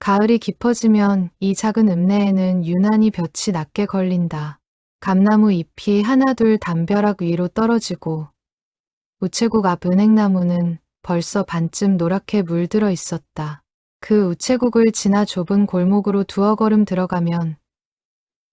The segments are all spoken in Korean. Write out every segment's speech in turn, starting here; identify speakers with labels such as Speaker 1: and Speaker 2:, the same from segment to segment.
Speaker 1: 가을이 깊어지면 이 작은 읍내에는 유난히 볕이 낮게 걸린다. 감나무 잎이 하나둘 담벼락 위로 떨어지고 우체국 앞 은행나무는 벌써 반쯤 노랗게 물들어 있었다. 그 우체국을 지나 좁은 골목으로 두어 걸음 들어가면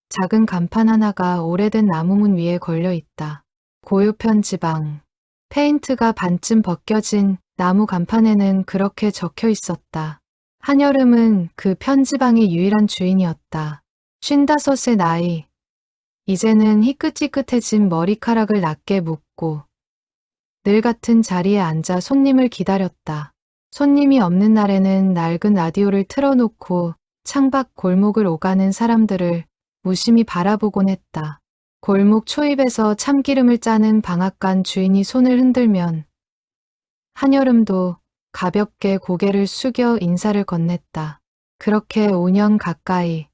Speaker 1: 작은 간판 하나가 오래된 나무문 위에 걸려 있다. 고유편지방. 페인트가 반쯤 벗겨진 나무 간판에는 그렇게 적혀 있었다. 한여름은 그 편지방의 유일한 주인이었다. 55의 나이. 이제는 희끗희끗해진 머리카락을 낮게 묶고 늘 같은 자리에 앉아 손님을 기다렸다. 손님이 없는 날에는 낡은 라디오를 틀어놓고 창밖 골목을 오가는 사람들을 무심히 바라보곤 했다. 골목 초입에서 참기름을 짜는 방앗간 주인이 손을 흔들면 한여름도 가볍게 고개를 숙여 인사를 건넸다. 그렇게 5년 가까이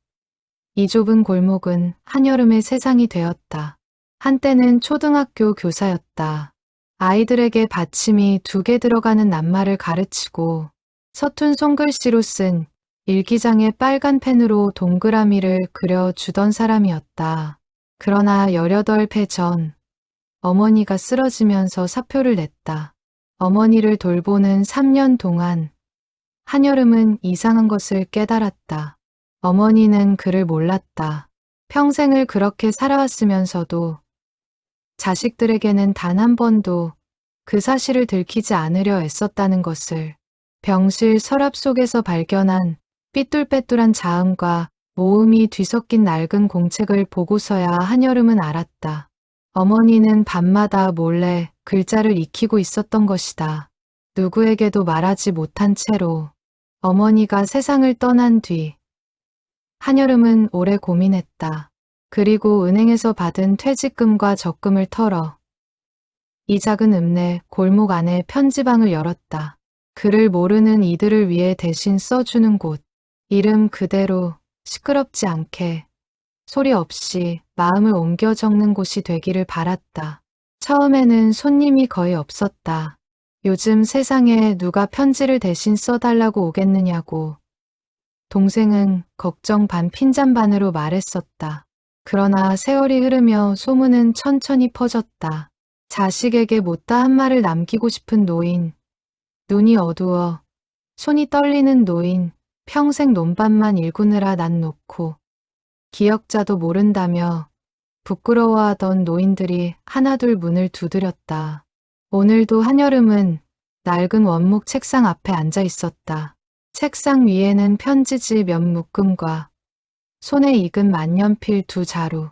Speaker 1: 이 좁은 골목은 한여름의 세상이 되었다. 한때는 초등학교 교사였다. 아이들에게 받침이 2개 들어가는 낱말을 가르치고 서툰 손글씨로 쓴 일기장에 빨간 펜으로 동그라미를 그려주던 사람이었다. 그러나 18회 전 어머니가 쓰러지면서 사표를 냈다. 어머니를 돌보는 3년 동안 한여름은 이상한 것을 깨달았다. 어머니는 그를 몰랐다. 평생을 그렇게 살아왔으면서도 자식들에게는 단 한 번도 그 사실을 들키지 않으려 애썼다는 것을. 병실 서랍 속에서 발견한 삐뚤빼뚤한 자음과 모음이 뒤섞인 낡은 공책을 보고서야 한여름은 알았다. 어머니는 밤마다 몰래 글자를 익히고 있었던 것이다. 누구에게도 말하지 못한 채로. 어머니가 세상을 떠난 뒤 한여름은 오래 고민했다. 그리고 은행에서 받은 퇴직금과 적금을 털어 이 작은 읍내 골목 안에 편지방을 열었다. 글을 모르는 이들을 위해 대신 써주는 곳. 이름 그대로 시끄럽지 않게 소리 없이 마음을 옮겨 적는 곳이 되기를 바랐다. 처음에는 손님이 거의 없었다. 요즘 세상에 누가 편지를 대신 써달라고 오겠느냐고. 동생은 걱정 반 핀잔 반으로 말했었다. 그러나 세월이 흐르며 소문은 천천히 퍼졌다. 자식에게 못다 한 말을 남기고 싶은 노인, 눈이 어두워 손이 떨리는 노인, 평생 논밭만 일구느라 난 놓고 기역자도 모른다며 부끄러워하던 노인들이 하나둘 문을 두드렸다. 오늘도 한여름은 낡은 원목 책상 앞에 앉아 있었다. 책상 위에는 편지지 몇 묶음과 손에 익은 만년필 2자루,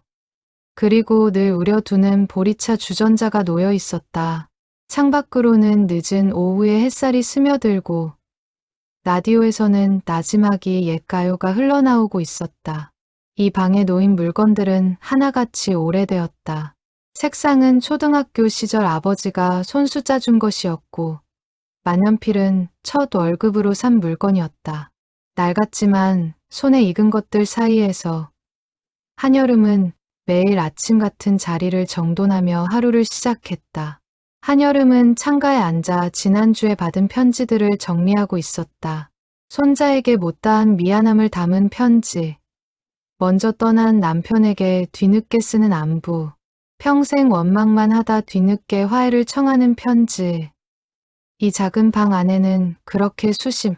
Speaker 1: 그리고 늘 우려두는 보리차 주전자가 놓여 있었다. 창밖으로는 늦은 오후에 햇살이 스며들고 라디오에서는 나지막이 옛 가요가 흘러나오고 있었다. 이 방에 놓인 물건들은 하나같이 오래되었다. 책상은 초등학교 시절 아버지가 손수 짜준 것이었고 만년필은 첫 월급으로 산 물건이었다. 낡았지만 손에 익은 것들 사이에서 한여름은 매일 아침 같은 자리를 정돈하며 하루를 시작했다. 한여름은 창가에 앉아 지난주에 받은 편지들을 정리하고 있었다. 손자에게 못다한 미안함을 담은 편지, 먼저 떠난 남편에게 뒤늦게 쓰는 안부, 평생 원망만 하다 뒤늦게 화해를 청하는 편지. 이 작은 방 안에는 그렇게 수십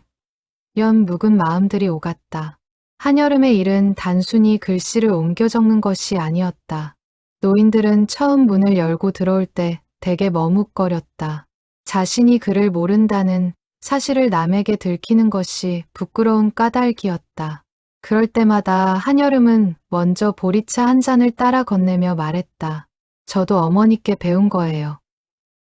Speaker 1: 년 묵은 마음들이 오갔다. 한여름의 일은 단순히 글씨를 옮겨 적는 것이 아니었다. 노인들은 처음 문을 열고 들어올 때 되게 머뭇거렸다. 자신이 글을 모른다는 사실을 남에게 들키는 것이 부끄러운 까닭이었다. 그럴 때마다 한여름은 먼저 보리차 한 잔을 따라 건네며 말했다. 저도 어머니께 배운 거예요.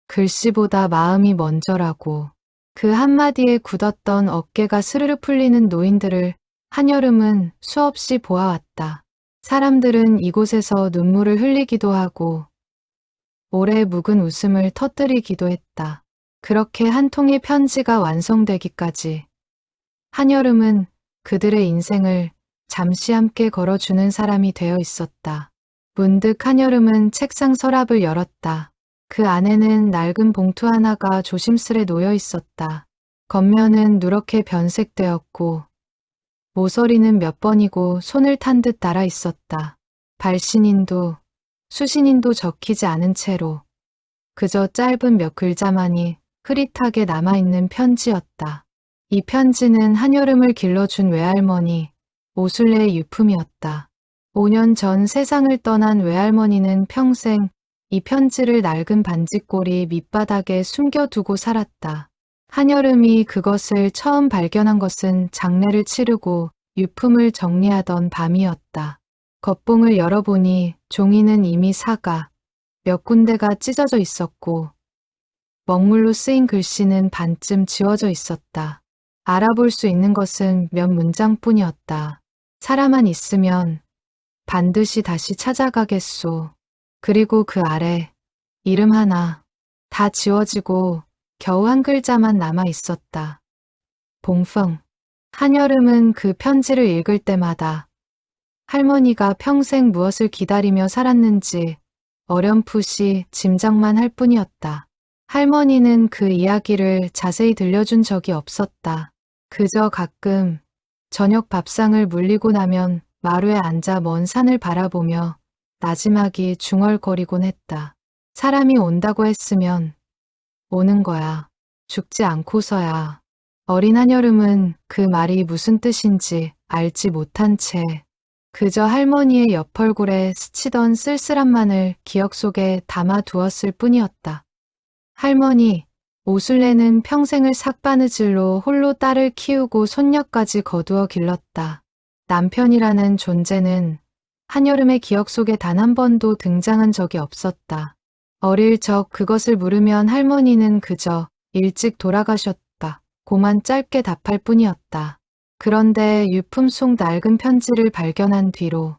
Speaker 1: 글씨보다 마음이 먼저라고. 그 한마디에 굳었던 어깨가 스르르 풀리는 노인들을 한여름은 수없이 보아왔다. 사람들은 이곳에서 눈물을 흘리기도 하고 오래 묵은 웃음을 터뜨리기도 했다. 그렇게 한 통의 편지가 완성되기까지 한여름은 그들의 인생을 잠시 함께 걸어주는 사람이 되어 있었다. 문득 한여름은 책상 서랍을 열었다. 그 안에는 낡은 봉투 하나가 조심스레 놓여 있었다. 겉면은 누렇게 변색되었고 모서리는 몇 번이고 손을 탄 듯 달아 있었다. 발신인도 수신인도 적히지 않은 채로 그저 짧은 몇 글자만이 흐릿하게 남아있는 편지였다. 이 편지는 한여름을 길러준 외할머니 오순례의 유품이었다. 5년 전 세상을 떠난 외할머니는 평생 이 편지를 낡은 반지꼬리 밑바닥에 숨겨두고 살았다. 한여름이 그것을 처음 발견한 것은 장례를 치르고 유품을 정리하던 밤이었다. 겉봉을 열어보니 종이는 이미 사가 몇 군데가 찢어져 있었고 먹물로 쓰인 글씨는 반쯤 지워져 있었다. 알아볼 수 있는 것은 몇 문장뿐이었다. 사람만 있으면 반드시 다시 찾아가겠소. 그리고 그 아래 이름 하나 다 지워지고 겨우 한 글자만 남아 있었다. 봉펑. 한여름은 그 편지를 읽을 때마다 할머니가 평생 무엇을 기다리며 살았는지 어렴풋이 짐작만 할 뿐이었다. 할머니는 그 이야기를 자세히 들려준 적이 없었다. 그저 가끔 저녁 밥상을 물리고 나면 마루에 앉아 먼 산을 바라보며 나지막이 중얼거리곤 했다. 사람이 온다고 했으면 오는 거야. 죽지 않고서야. 어린 한여름은 그 말이 무슨 뜻인지 알지 못한 채 그저 할머니의 옆얼굴에 스치던 쓸쓸함만을 기억 속에 담아두었을 뿐이었다. 할머니, 오순례는 평생을 삭바느질로 홀로 딸을 키우고 손녀까지 거두어 길렀다. 남편이라는 존재는 한여름의 기억 속에 단 한 번도 등장한 적이 없었다. 어릴 적 그것을 물으면 할머니는 그저 일찍 돌아가셨다. 고만 짧게 답할 뿐이었다. 그런데 유품 속 낡은 편지를 발견한 뒤로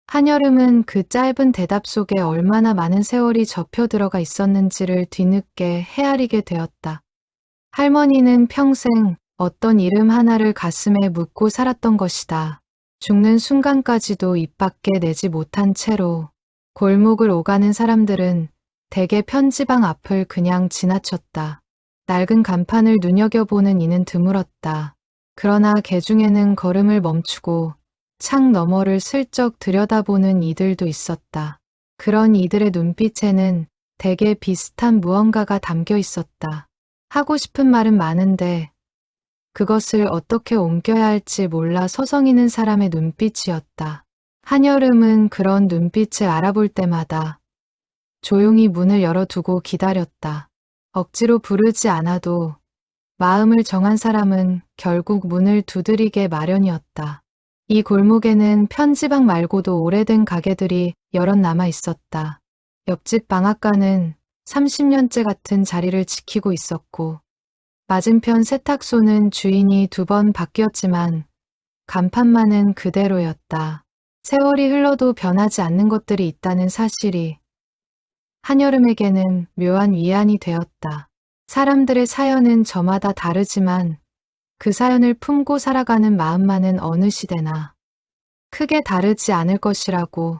Speaker 1: 한여름은 그 짧은 대답 속에 얼마나 많은 세월이 접혀 들어가 있었는지를 뒤늦게 헤아리게 되었다. 할머니는 평생 어떤 이름 하나를 가슴에 묻고 살았던 것이다. 죽는 순간까지도 입 밖에 내지 못한 채로 골목을 오가는 사람들은 대개 편지방 앞을 그냥 지나쳤다. 낡은 간판을 눈여겨보는 이는 드물었다. 그러나 개중에는 걸음을 멈추고 창 너머를 슬쩍 들여다보는 이들도 있었다. 그런 이들의 눈빛에는 대개 비슷한 무언가가 담겨 있었다. 하고 싶은 말은 많은데 그것을 어떻게 옮겨야 할지 몰라 서성이는 사람의 눈빛이었다. 한여름은 그런 눈빛을 알아볼 때마다 조용히 문을 열어두고 기다렸다. 억지로 부르지 않아도 마음을 정한 사람은 결국 문을 두드리게 마련이었다. 이 골목에는 편지방 말고도 오래된 가게들이 여럿 남아 있었다. 옆집 방앗간은 30년째 같은 자리를 지키고 있었고 맞은편 세탁소는 주인이 2번 바뀌었지만 간판만은 그대로였다. 세월이 흘러도 변하지 않는 것들이 있다는 사실이 한여름에게는 묘한 위안이 되었다. 사람들의 사연은 저마다 다르지만 그 사연을 품고 살아가는 마음만은 어느 시대나 크게 다르지 않을 것이라고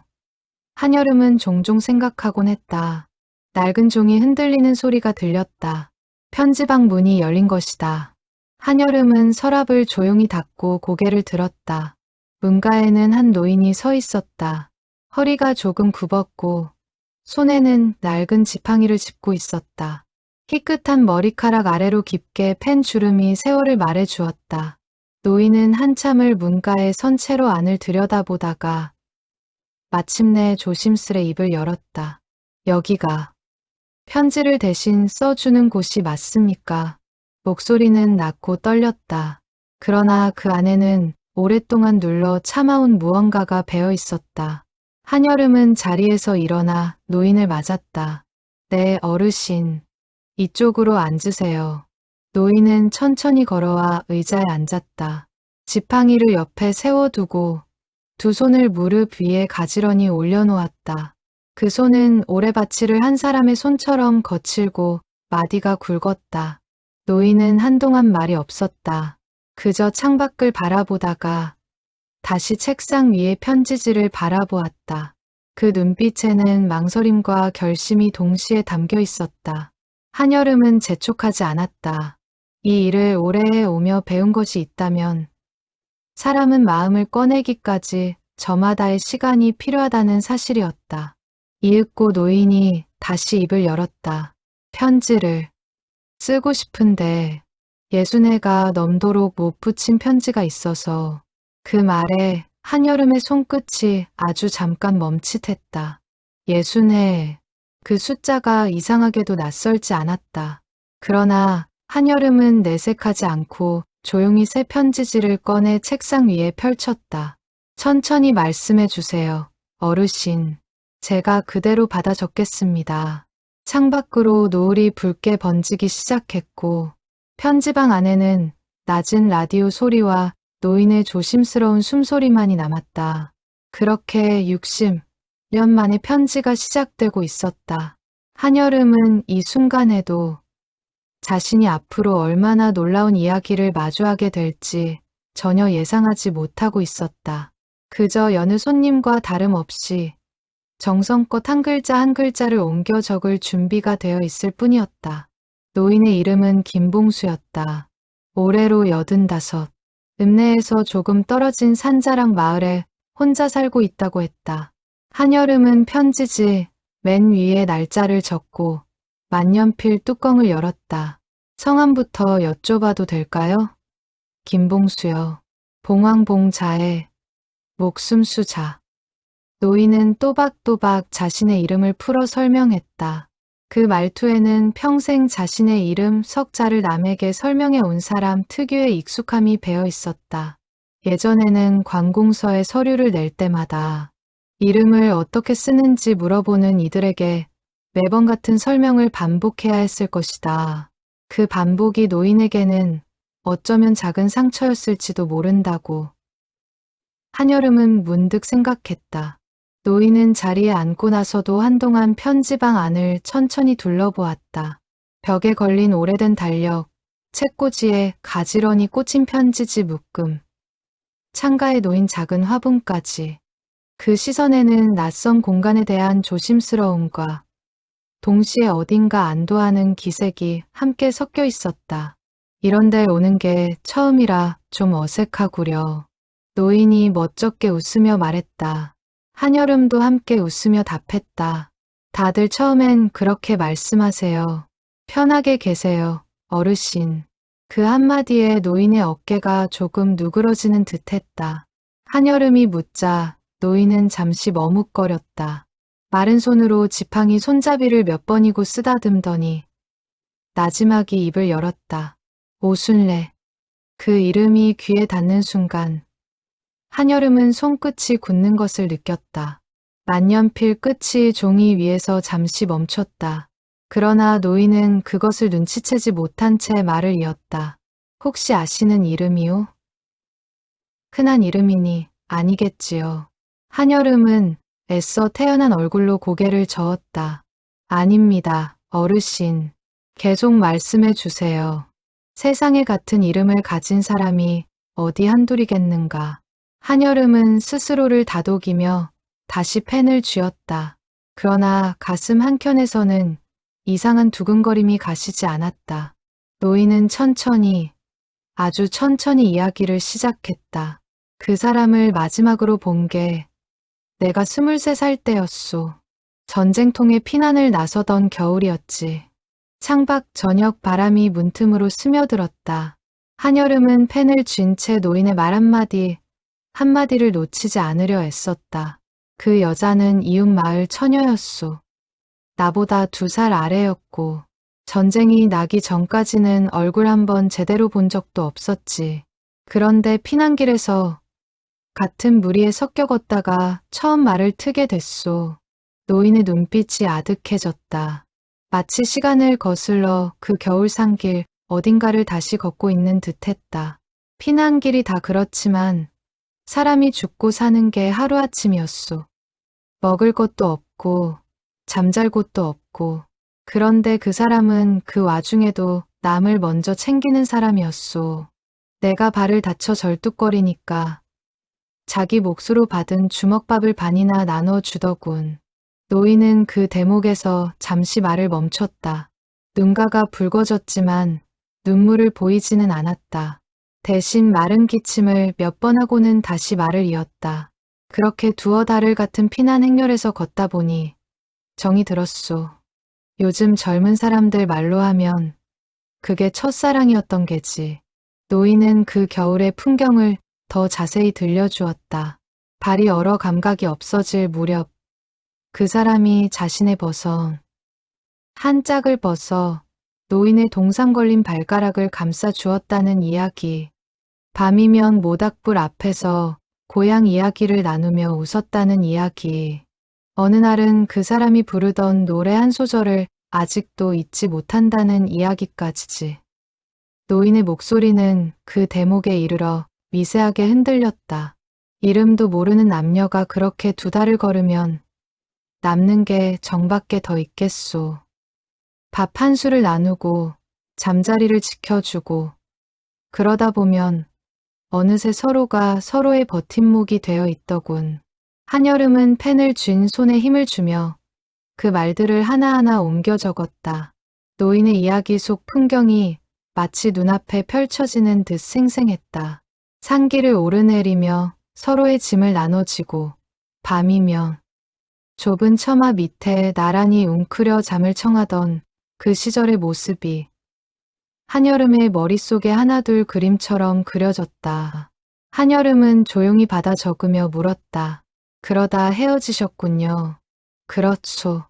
Speaker 1: 한여름은 종종 생각하곤 했다. 낡은 종이 흔들리는 소리가 들렸다. 편지방 문이 열린 것이다. 한여름은 서랍을 조용히 닫고 고개를 들었다. 문가에는 한 노인이 서 있었다. 허리가 조금 굽었고 손에는 낡은 지팡이를 짚고 있었다. 희끗한 머리카락 아래로 깊게 팬 주름이 세월을 말해 주었다. 노인은 한참을 문가에 선 채로 안을 들여다보다가 마침내 조심스레 입을 열었다. 여기가 편지를 대신 써주는 곳이 맞습니까? 목소리는 낮고 떨렸다. 그러나 그 안에는 오랫동안 눌러 참아온 무언가가 배어 있었다. 한여름은 자리에서 일어나 노인을 맞았다. 네, 어르신. 이쪽으로 앉으세요. 노인은 천천히 걸어와 의자에 앉았다. 지팡이를 옆에 세워두고 2 손을 무릎 위에 가지런히 올려놓았다. 그 손은 오래바치를 한 사람의 손처럼 거칠고 마디가 굵었다. 노인은 한동안 말이 없었다. 그저 창밖을 바라보다가 다시 책상 위의 편지지를 바라보았다. 그 눈빛에는 망설임과 결심이 동시에 담겨 있었다. 한여름은 재촉하지 않았다. 이 일을 오래 해오며 배운 것이 있다면 사람은 마음을 꺼내기까지 저마다의 시간이 필요하다는 사실이었다. 이윽고 노인이 다시 입을 열었다. 편지를 쓰고 싶은데 예순애가 넘도록 못 붙인 편지가 있어서 그 말에 한여름의 손끝이 아주 잠깐 멈칫했다. 예순애, 그 숫자가 이상하게도 낯설지 않았다. 그러나 한여름은 내색하지 않고 조용히 새 편지지를 꺼내 책상 위에 펼쳤다. 천천히 말씀해 주세요. 어르신, 제가 그대로 받아 적겠습니다. 창밖으로 노을이 붉게 번지기 시작했고 편지방 안에는 낮은 라디오 소리와 노인의 조심스러운 숨소리만이 남았다. 그렇게 60년 만에 편지가 시작되고 있었다. 한여름은 이 순간에도 자신이 앞으로 얼마나 놀라운 이야기를 마주하게 될지 전혀 예상하지 못하고 있었다. 그저 여느 손님과 다름없이 정성껏 한 글자 한 글자를 옮겨 적을 준비가 되어 있을 뿐이었다. 노인의 이름은 김봉수였다. 올해로 85. 읍내에서 조금 떨어진 산자락 마을에 혼자 살고 있다고 했다. 한여름은 편지지 맨 위에 날짜를 적고 만년필 뚜껑을 열었다. 성함부터 여쭤봐도 될까요? 김봉수요. 봉황봉자에 목숨수자. 노인은 또박또박 자신의 이름을 풀어 설명했다. 그 말투에는 평생 자신의 이름 석자를 남에게 설명해 온 사람 특유의 익숙함이 배어 있었다. 예전에는 관공서에 서류를 낼 때마다 이름을 어떻게 쓰는지 물어보는 이들에게 매번 같은 설명을 반복해야 했을 것이다. 그 반복이 노인에게는 어쩌면 작은 상처였을지도 모른다고. 한여름은 문득 생각했다. 노인은 자리에 앉고 나서도 한동안 편지방 안을 천천히 둘러보았다. 벽에 걸린 오래된 달력, 책꽂이에 가지런히 꽂힌 편지지 묶음, 창가에 놓인 작은 화분까지. 그 시선에는 낯선 공간에 대한 조심스러움과 동시에 어딘가 안도하는 기색이 함께 섞여 있었다. 이런 데 오는 게 처음이라 좀 어색하구려. 노인이 멋쩍게 웃으며 말했다. 한여름도 함께 웃으며 답했다. 다들 처음엔 그렇게 말씀하세요. 편하게 계세요, 어르신. 그 한마디에 노인의 어깨가 조금 누그러지는 듯했다. 한여름이 묻자 노인은 잠시 머뭇거렸다. 마른 손으로 지팡이 손잡이를 몇 번이고 쓰다듬더니 나지막이 입을 열었다. 오순례. 그 이름이 귀에 닿는 순간 한여름은 손끝이 굳는 것을 느꼈다. 만년필 끝이 종이 위에서 잠시 멈췄다. 그러나 노인은 그것을 눈치채지 못한 채 말을 이었다. 혹시 아시는 이름이요? 흔한 이름이니 아니겠지요. 한여름은 애써 태연한 얼굴로 고개를 저었다. 아닙니다, 어르신. 계속 말씀해 주세요. 세상에 같은 이름을 가진 사람이 어디 한둘이겠는가. 한여름은 스스로를 다독이며 다시 펜을 쥐었다. 그러나 가슴 한켠에서는 이상한 두근거림이 가시지 않았다. 노인은 천천히, 아주 천천히 이야기를 시작했다. 그 사람을 마지막으로 본 게 내가 23살 때였소. 전쟁통에 피난을 나서던 겨울이었지. 창밖 저녁 바람이 문틈으로 스며들었다. 한여름은 펜을 쥔 채 노인의 말 한마디를 놓치지 않으려 애썼다. 그 여자는 이웃 마을 처녀였소. 나보다 2살 아래였고 전쟁이 나기 전까지는 얼굴 한번 제대로 본 적도 없었지. 그런데 피난길에서 같은 무리에 섞여 걷다가 처음 말을 트게 됐소. 노인의 눈빛이 아득해졌다. 마치 시간을 거슬러 그 겨울 산길 어딘가를 다시 걷고 있는 듯했다. 피난길이 다 그렇지만 사람이 죽고 사는 게 하루아침이었소. 먹을 것도 없고 잠잘 곳도 없고. 그런데 그 사람은 그 와중에도 남을 먼저 챙기는 사람이었소. 내가 발을 다쳐 절뚝거리니까 자기 몫으로 받은 주먹밥을 반이나 나눠주더군. 노인은 그 대목에서 잠시 말을 멈췄다. 눈가가 붉어졌지만 눈물을 보이지는 않았다. 대신 마른 기침을 몇 번 하고는 다시 말을 이었다. 그렇게 두어 달을 같은 피난 행렬에서 걷다 보니 정이 들었소. 요즘 젊은 사람들 말로 하면 그게 첫사랑이었던 게지. 노인은 그 겨울의 풍경을 더 자세히 들려주었다. 발이 얼어 감각이 없어질 무렵 그 사람이 자신의 한 짝을 벗어 노인의 동상 걸린 발가락을 감싸 주었다는 이야기. 밤이면 모닥불 앞에서 고향 이야기를 나누며 웃었다는 이야기. 어느 날은 그 사람이 부르던 노래 한 소절을 아직도 잊지 못한다는 이야기까지지. 노인의 목소리는 그 대목에 이르러 미세하게 흔들렸다. 이름도 모르는 남녀가 그렇게 두 달을 걸으면 남는 게 정밖에 더 있겠소. 밥 한 술을 나누고 잠자리를 지켜주고 그러다 보면 어느새 서로가 서로의 버팀목이 되어 있더군. 한여름은 펜을 쥔 손에 힘을 주며 그 말들을 하나하나 옮겨 적었다. 노인의 이야기 속 풍경이 마치 눈앞에 펼쳐지는 듯 생생했다. 산길을 오르내리며 서로의 짐을 나눠지고 밤이면 좁은 처마 밑에 나란히 웅크려 잠을 청하던 그 시절의 모습이 한여름의 머릿속에 하나둘 그림처럼 그려졌다. 한여름은 조용히 받아 적으며 물었다. 그러다 헤어지셨군요. 그렇소.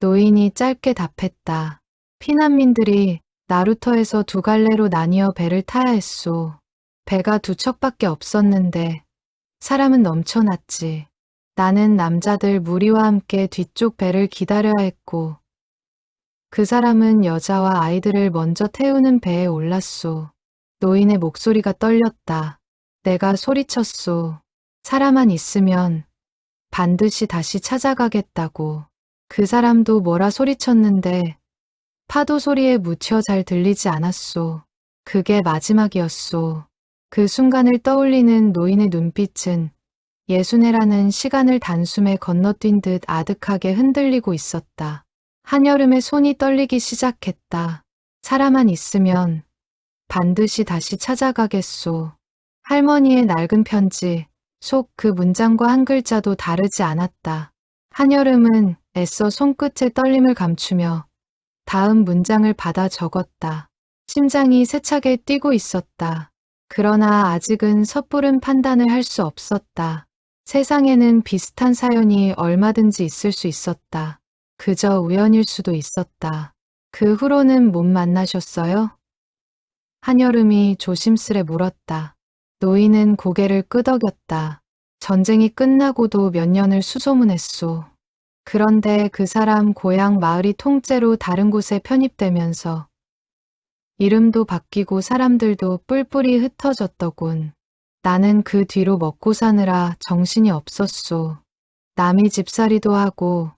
Speaker 1: 노인이 짧게 답했다. 피난민들이 나루터에서 두 갈래로 나뉘어 배를 타야 했소. 배가 두 척밖에 없었는데 사람은 넘쳐났지. 나는 남자들 무리와 함께 뒤쪽 배를 기다려야 했고 그 사람은 여자와 아이들을 먼저 태우는 배에 올랐소. 노인의 목소리가 떨렸다. 내가 소리쳤소. 사람만 있으면 반드시 다시 찾아가겠다고. 그 사람도 뭐라 소리쳤는데 파도 소리에 묻혀 잘 들리지 않았소. 그게 마지막이었소. 그 순간을 떠올리는 노인의 눈빛은 예순해라는 시간을 단숨에 건너뛴 듯 아득하게 흔들리고 있었다. 한여름의 손이 떨리기 시작했다. 사람만 있으면 반드시 다시 찾아가겠소. 할머니의 낡은 편지, 속 그 문장과 한 글자도 다르지 않았다. 한여름은 애써 손끝에 떨림을 감추며 다음 문장을 받아 적었다. 심장이 세차게 뛰고 있었다. 그러나 아직은 섣부른 판단을 할 수 없었다. 세상에는 비슷한 사연이 얼마든지 있을 수 있었다. 그저 우연일 수도 있었다. 그 후로는 못 만나셨어요? 한여름이 조심스레 물었다. 노인은 고개를 끄덕였다. 전쟁이 끝나고도 몇 년을 수소문했소. 그런데 그 사람 고향 마을이 통째로 다른 곳에 편입되면서 이름도 바뀌고 사람들도 뿔뿔이 흩어졌더군. 나는 그 뒤로 먹고 사느라 정신이 없었소. 남이 집살이도 하고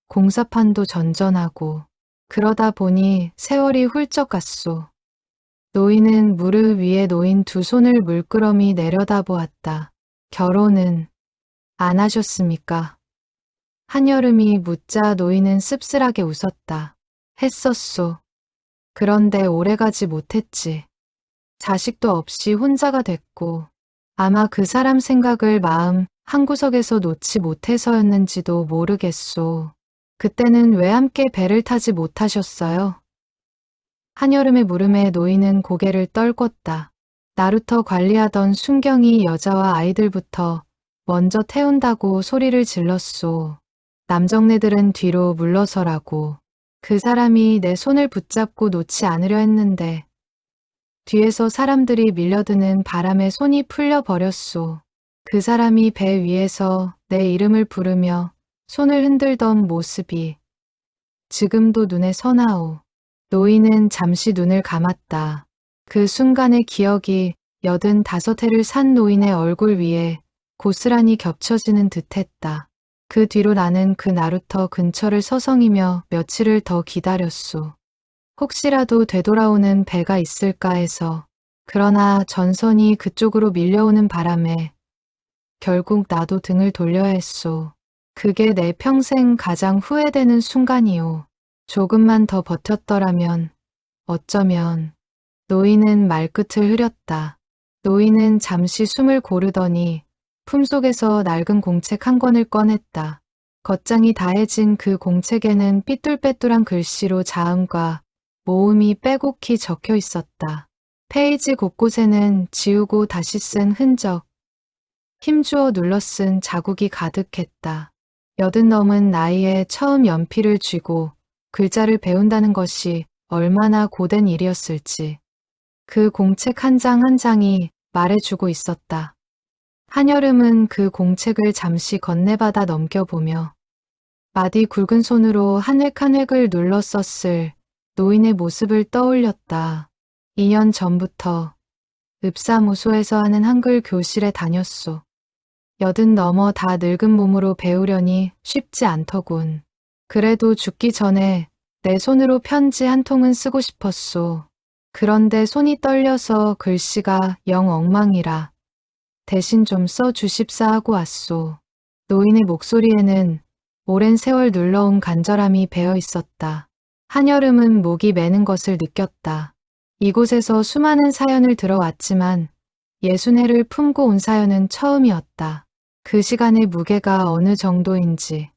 Speaker 1: 공사판도 전전하고 그러다 보니 세월이 훌쩍 갔소. 노인은 무릎 위에 놓인 두 손을 물끄러미 내려다보았다. 결혼은 안 하셨습니까? 한여름이 묻자 노인은 씁쓸하게 웃었다. 했었소. 그런데 오래가지 못했지. 자식도 없이 혼자가 됐고 아마 그 사람 생각을 마음 한구석에서 놓지 못해서였는지도 모르겠소. 그때는 왜 함께 배를 타지 못하셨어요? 한여름의 물음에 노인은 고개를 떨궜다. 나루터 관리하던 순경이 여자와 아이들부터 먼저 태운다고 소리를 질렀소. 남정네들은 뒤로 물러서라고. 그 사람이 내 손을 붙잡고 놓지 않으려 했는데 뒤에서 사람들이 밀려드는 바람에 손이 풀려버렸소. 그 사람이 배 위에서 내 이름을 부르며 손을 흔들던 모습이 지금도 눈에 서나오. 노인은 잠시 눈을 감았다. 그 순간의 기억이 85해를 산 노인의 얼굴 위에 고스란히 겹쳐지는 듯했다. 그 뒤로 나는 그 나루터 근처를 서성이며 며칠을 더 기다렸소. 혹시라도 되돌아오는 배가 있을까 해서. 그러나 전선이 그쪽으로 밀려오는 바람에 결국 나도 등을 돌려야 했소. 그게 내 평생 가장 후회되는 순간이오. 조금만 더 버텼더라면 어쩌면. 노인은 말끝을 흐렸다. 노인은 잠시 숨을 고르더니 품속에서 낡은 공책 한 권을 꺼냈다. 겉장이 다해진 그 공책에는 삐뚤빼뚤한 글씨로 자음과 모음이 빼곡히 적혀 있었다. 페이지 곳곳에는 지우고 다시 쓴 흔적, 힘주어 눌러 쓴 자국이 가득했다. 80 넘은 나이에 처음 연필을 쥐고 글자를 배운다는 것이 얼마나 고된 일이었을지 그 공책 한 장 한 장이 말해주고 있었다. 한여름은 그 공책을 잠시 건네받아 넘겨보며 마디 굵은 손으로 한 획 한 획을 눌러 썼을 노인의 모습을 떠올렸다. 2년 전부터 읍사무소에서 하는 한글 교실에 다녔소. 80 넘어 다 늙은 몸으로 배우려니 쉽지 않더군. 그래도 죽기 전에 내 손으로 편지 한 통은 쓰고 싶었소. 그런데 손이 떨려서 글씨가 영 엉망이라 대신 좀 써주십사 하고 왔소. 노인의 목소리에는 오랜 세월 눌러온 간절함이 배어 있었다. 한여름은 목이 매는 것을 느꼈다. 이곳에서 수많은 사연을 들어왔지만 60회를 품고 온 사연은 처음이었다. 그 시간의 무게가 어느 정도인지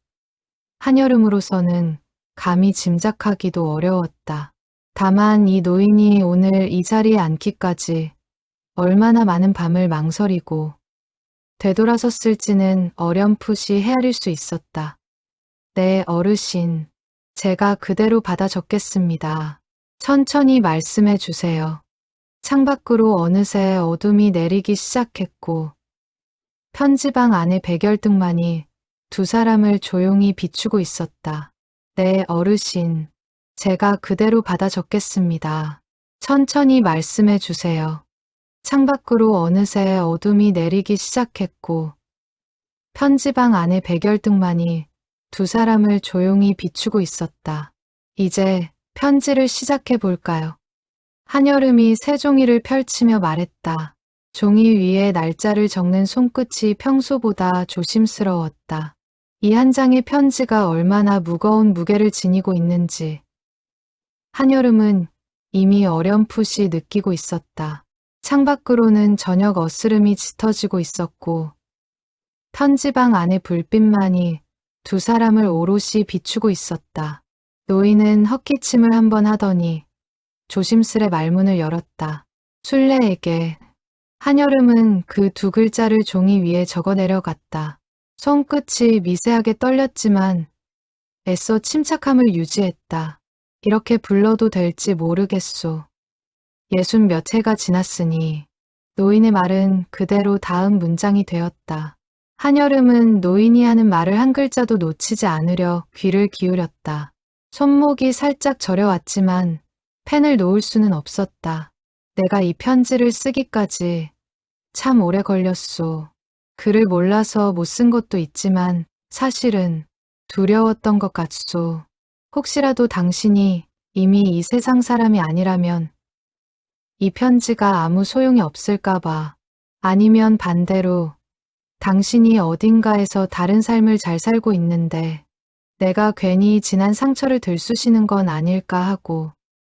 Speaker 1: 한여름으로서는 감히 짐작하기도 어려웠다. 다만 이 노인이 오늘 이 자리에 앉기까지 얼마나 많은 밤을 망설이고 되돌아섰을지는 어렴풋이 헤아릴 수 있었다. 네, 어르신. 제가 그대로 받아 적겠습니다. 천천히 말씀해 주세요. 창밖으로 어느새 어둠이 내리기 시작했고 편지방 안의 백열등만이 두 사람을 조용히 비추고 있었다. 네, 어르신. 제가 그대로 받아 적겠습니다. 천천히 말씀해 주세요. 창밖으로 어느새 어둠이 내리기 시작했고 편지방 안의 백열등만이 두 사람을 조용히 비추고 있었다. 이제 편지를 시작해 볼까요? 한여름이 새 종이를 펼치며 말했다. 종이 위에 날짜를 적는 손끝이 평소보다 조심스러웠다. 이 한 장의 편지가 얼마나 무거운 무게를 지니고 있는지 한여름은 이미 어렴풋이 느끼고 있었다. 창밖으로는 저녁 어스름이 짙어지고 있었고 편지방 안의 불빛만이 두 사람을 오롯이 비추고 있었다. 노인은 헛기침을 한번 하더니 조심스레 말문을 열었다. 순례에게. 한여름은 그 두 글자를 종이 위에 적어 내려갔다. 손끝이 미세하게 떨렸지만 애써 침착함을 유지했다. 이렇게 불러도 될지 모르겠소. 60 몇 해가 지났으니 노인의 말은 그대로 다음 문장이 되었다. 한여름은 노인이 하는 말을 한 글자도 놓치지 않으려 귀를 기울였다. 손목이 살짝 저려왔지만 펜을 놓을 수는 없었다. 내가 이 편지를 쓰기까지 참 오래 걸렸소. 글을 몰라서 못 쓴 것도 있지만 사실은 두려웠던 것 같소. 혹시라도 당신이 이미 이 세상 사람이 아니라면 이 편지가 아무 소용이 없을까봐, 아니면 반대로 당신이 어딘가에서 다른 삶을 잘 살고 있는데 내가 괜히 지난 상처를 들쑤시는 건 아닐까 하고.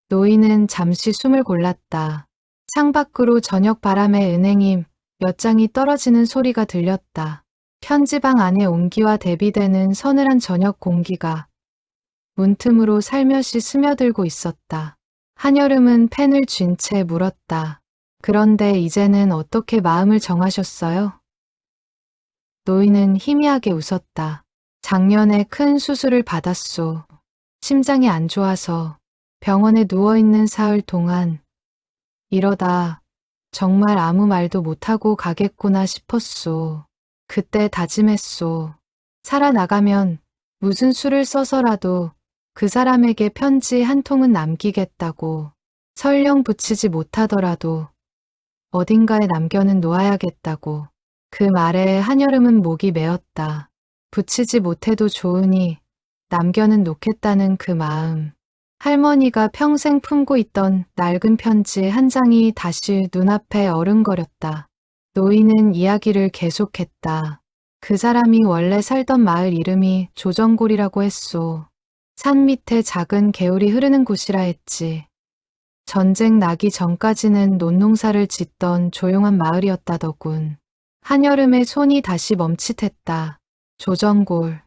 Speaker 1: 노인은 잠시 숨을 골랐다. 창밖으로 저녁 바람에 은행이 몇 장이 떨어지는 소리가 들렸다. 편지방 안에 온기와 대비되는 서늘한 저녁 공기가 문틈으로 살며시 스며들고 있었다. 한여름은 펜을 쥔 채 물었다. 그런데 이제는 어떻게 마음을 정하셨어요? 노인은 희미하게 웃었다. 작년에 큰 수술을 받았소. 심장이 안 좋아서 병원에 누워있는 사흘 동안 이러다 정말 아무 말도 못하고 가겠구나 싶었소. 그때 다짐했소. 살아나가면 무슨 수를 써서라도 그 사람에게 편지 한 통은 남기겠다고. 설령 붙이지 못하더라도 어딘가에 남겨는 놓아야겠다고. 그 말에 한여름은 목이 메었다. 붙이지 못해도 좋으니 남겨는 놓겠다는 그 마음. 할머니가 평생 품고 있던 낡은 편지 한 장이 다시 눈앞에 어른거렸다. 노인은 이야기를 계속했다. 그 사람이 원래 살던 마을 이름이 조정골이라고 했소. 산 밑에 작은 개울이 흐르는 곳이라 했지. 전쟁 나기 전까지는 논농사를 짓던 조용한 마을이었다더군. 한여름에 손이 다시 멈칫했다. 조정골.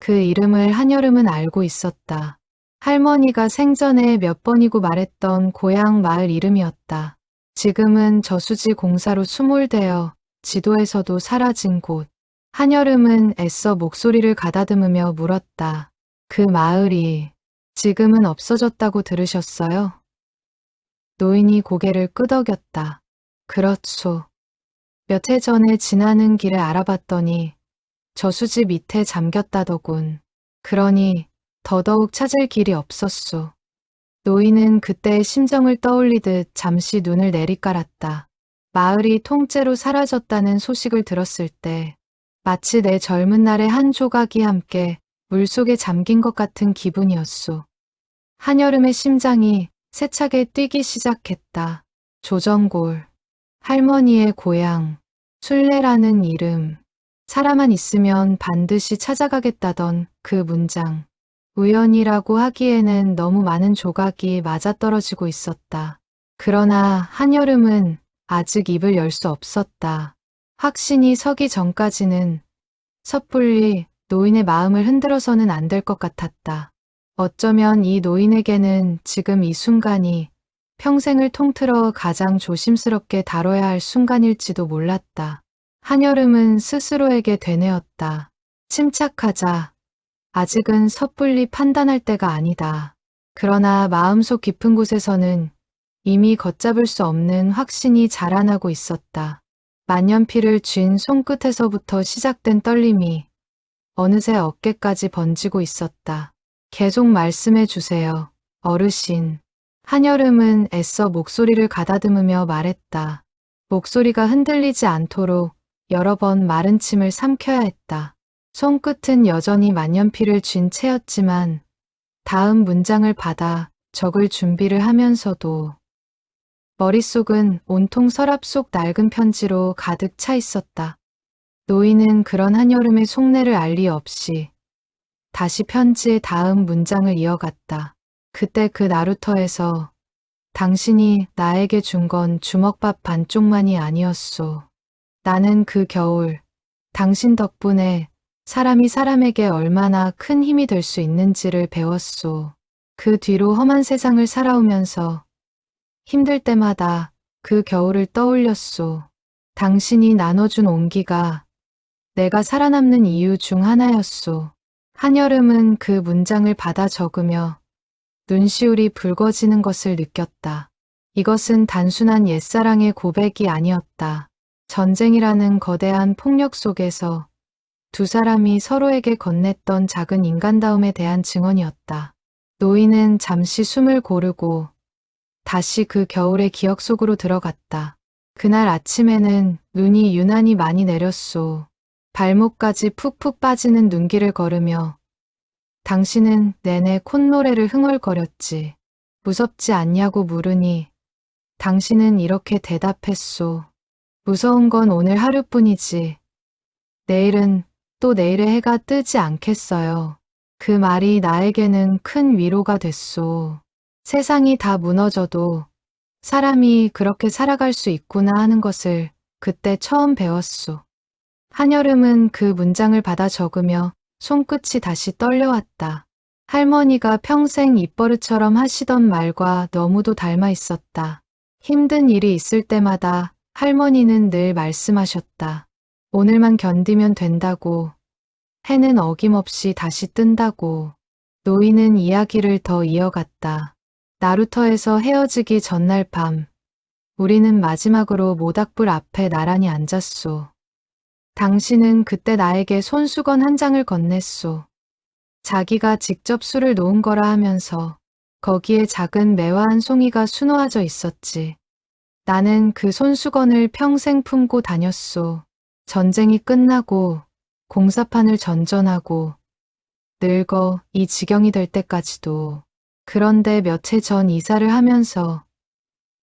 Speaker 1: 그 이름을 한여름은 알고 있었다. 할머니가 생전에 몇 번이고 말했던 고향 마을 이름이었다. 지금은 저수지 공사로 수몰되어 지도에서도 사라진 곳. 한여름은 애써 목소리를 가다듬으며 물었다. 그 마을이 지금은 없어졌다고 들으셨어요? 노인이 고개를 끄덕였다. 그렇소. 몇 해 전에 지나는 길에 알아봤더니 저수지 밑에 잠겼다더군. 그러니 더더욱 찾을 길이 없었소. 노인은 그때의 심정을 떠올리듯 잠시 눈을 내리깔았다. 마을이 통째로 사라졌다는 소식을 들었을 때 마치 내 젊은 날의 한 조각이 함께 물속에 잠긴 것 같은 기분이었소. 한여름의 심장이 세차게 뛰기 시작했다. 조정골, 할머니의 고향, 순례라는 이름, 사람만 있으면 반드시 찾아가겠다던 그 문장. 우연이라고 하기에는 너무 많은 조각이 맞아떨어지고 있었다. 그러나 한여름은 아직 입을 열 수 없었다. 확신이 서기 전까지는 섣불리 노인의 마음을 흔들어서는 안 될 것 같았다. 어쩌면 이 노인에게는 지금 이 순간이 평생을 통틀어 가장 조심스럽게 다뤄야 할 순간일지도 몰랐다. 한여름은 스스로에게 되뇌었다. 침착하자. 아직은 섣불리 판단할 때가 아니다. 그러나 마음속 깊은 곳에서는 이미 걷잡을 수 없는 확신이 자라나고 있었다. 만년필을 쥔 손끝에서부터 시작된 떨림이 어느새 어깨까지 번지고 있었다. 계속 말씀해 주세요, 어르신. 한여름은 애써 목소리를 가다듬으며 말했다. 목소리가 흔들리지 않도록 여러 번 마른 침을 삼켜야 했다. 손끝은 여전히 만년필을 쥔 채였지만 다음 문장을 받아 적을 준비를 하면서도 머릿속은 온통 서랍 속 낡은 편지로 가득 차 있었다. 노인은 그런 한여름의 속내를 알 리 없이 다시 편지의 다음 문장을 이어갔다. 그때 그 나루터에서 당신이 나에게 준 건 주먹밥 반쪽만이 아니었소. 나는 그 겨울 당신 덕분에 사람이 사람에게 얼마나 큰 힘이 될 수 있는지를 배웠소. 그 뒤로 험한 세상을 살아오면서 힘들 때마다 그 겨울을 떠올렸소. 당신이 나눠준 온기가 내가 살아남는 이유 중 하나였소. 한여름은 그 문장을 받아 적으며 눈시울이 붉어지는 것을 느꼈다. 이것은 단순한 옛사랑의 고백이 아니었다. 전쟁이라는 거대한 폭력 속에서 두 사람이 서로에게 건넸던 작은 인간다움에 대한 증언이었다. 노인은 잠시 숨을 고르고 다시 그 겨울의 기억 속으로 들어갔다. 그날 아침에는 눈이 유난히 많이 내렸소. 발목까지 푹푹 빠지는 눈길을 걸으며 당신은 내내 콧노래를 흥얼거렸지. 무섭지 않냐고 물으니 당신은 이렇게 대답했소. 무서운 건 오늘 하루뿐이지. 내일은 또 내일의 해가 뜨지 않겠어요. 그 말이 나에게는 큰 위로가 됐소. 세상이 다 무너져도 사람이 그렇게 살아갈 수 있구나 하는 것을 그때 처음 배웠소. 한여름은 그 문장을 받아 적으며 손끝이 다시 떨려왔다. 할머니가 평생 입버릇처럼 하시던 말과 너무도 닮아 있었다. 힘든 일이 있을 때마다 할머니는 늘 말씀하셨다. 오늘만 견디면 된다고. 해는 어김없이 다시 뜬다고. 노인은 이야기를 더 이어갔다. 나루터에서 헤어지기 전날 밤, 우리는 마지막으로 모닥불 앞에 나란히 앉았소. 당신은 그때 나에게 손수건 한 장을 건넸소. 자기가 직접 술을 놓은 거라 하면서 거기에 작은 매화 한 송이가 수놓아져 있었지. 나는 그 손수건을 평생 품고 다녔소. 전쟁이 끝나고 공사판을 전전하고 늙어 이 지경이 될 때까지도. 그런데 몇 해 전 이사를 하면서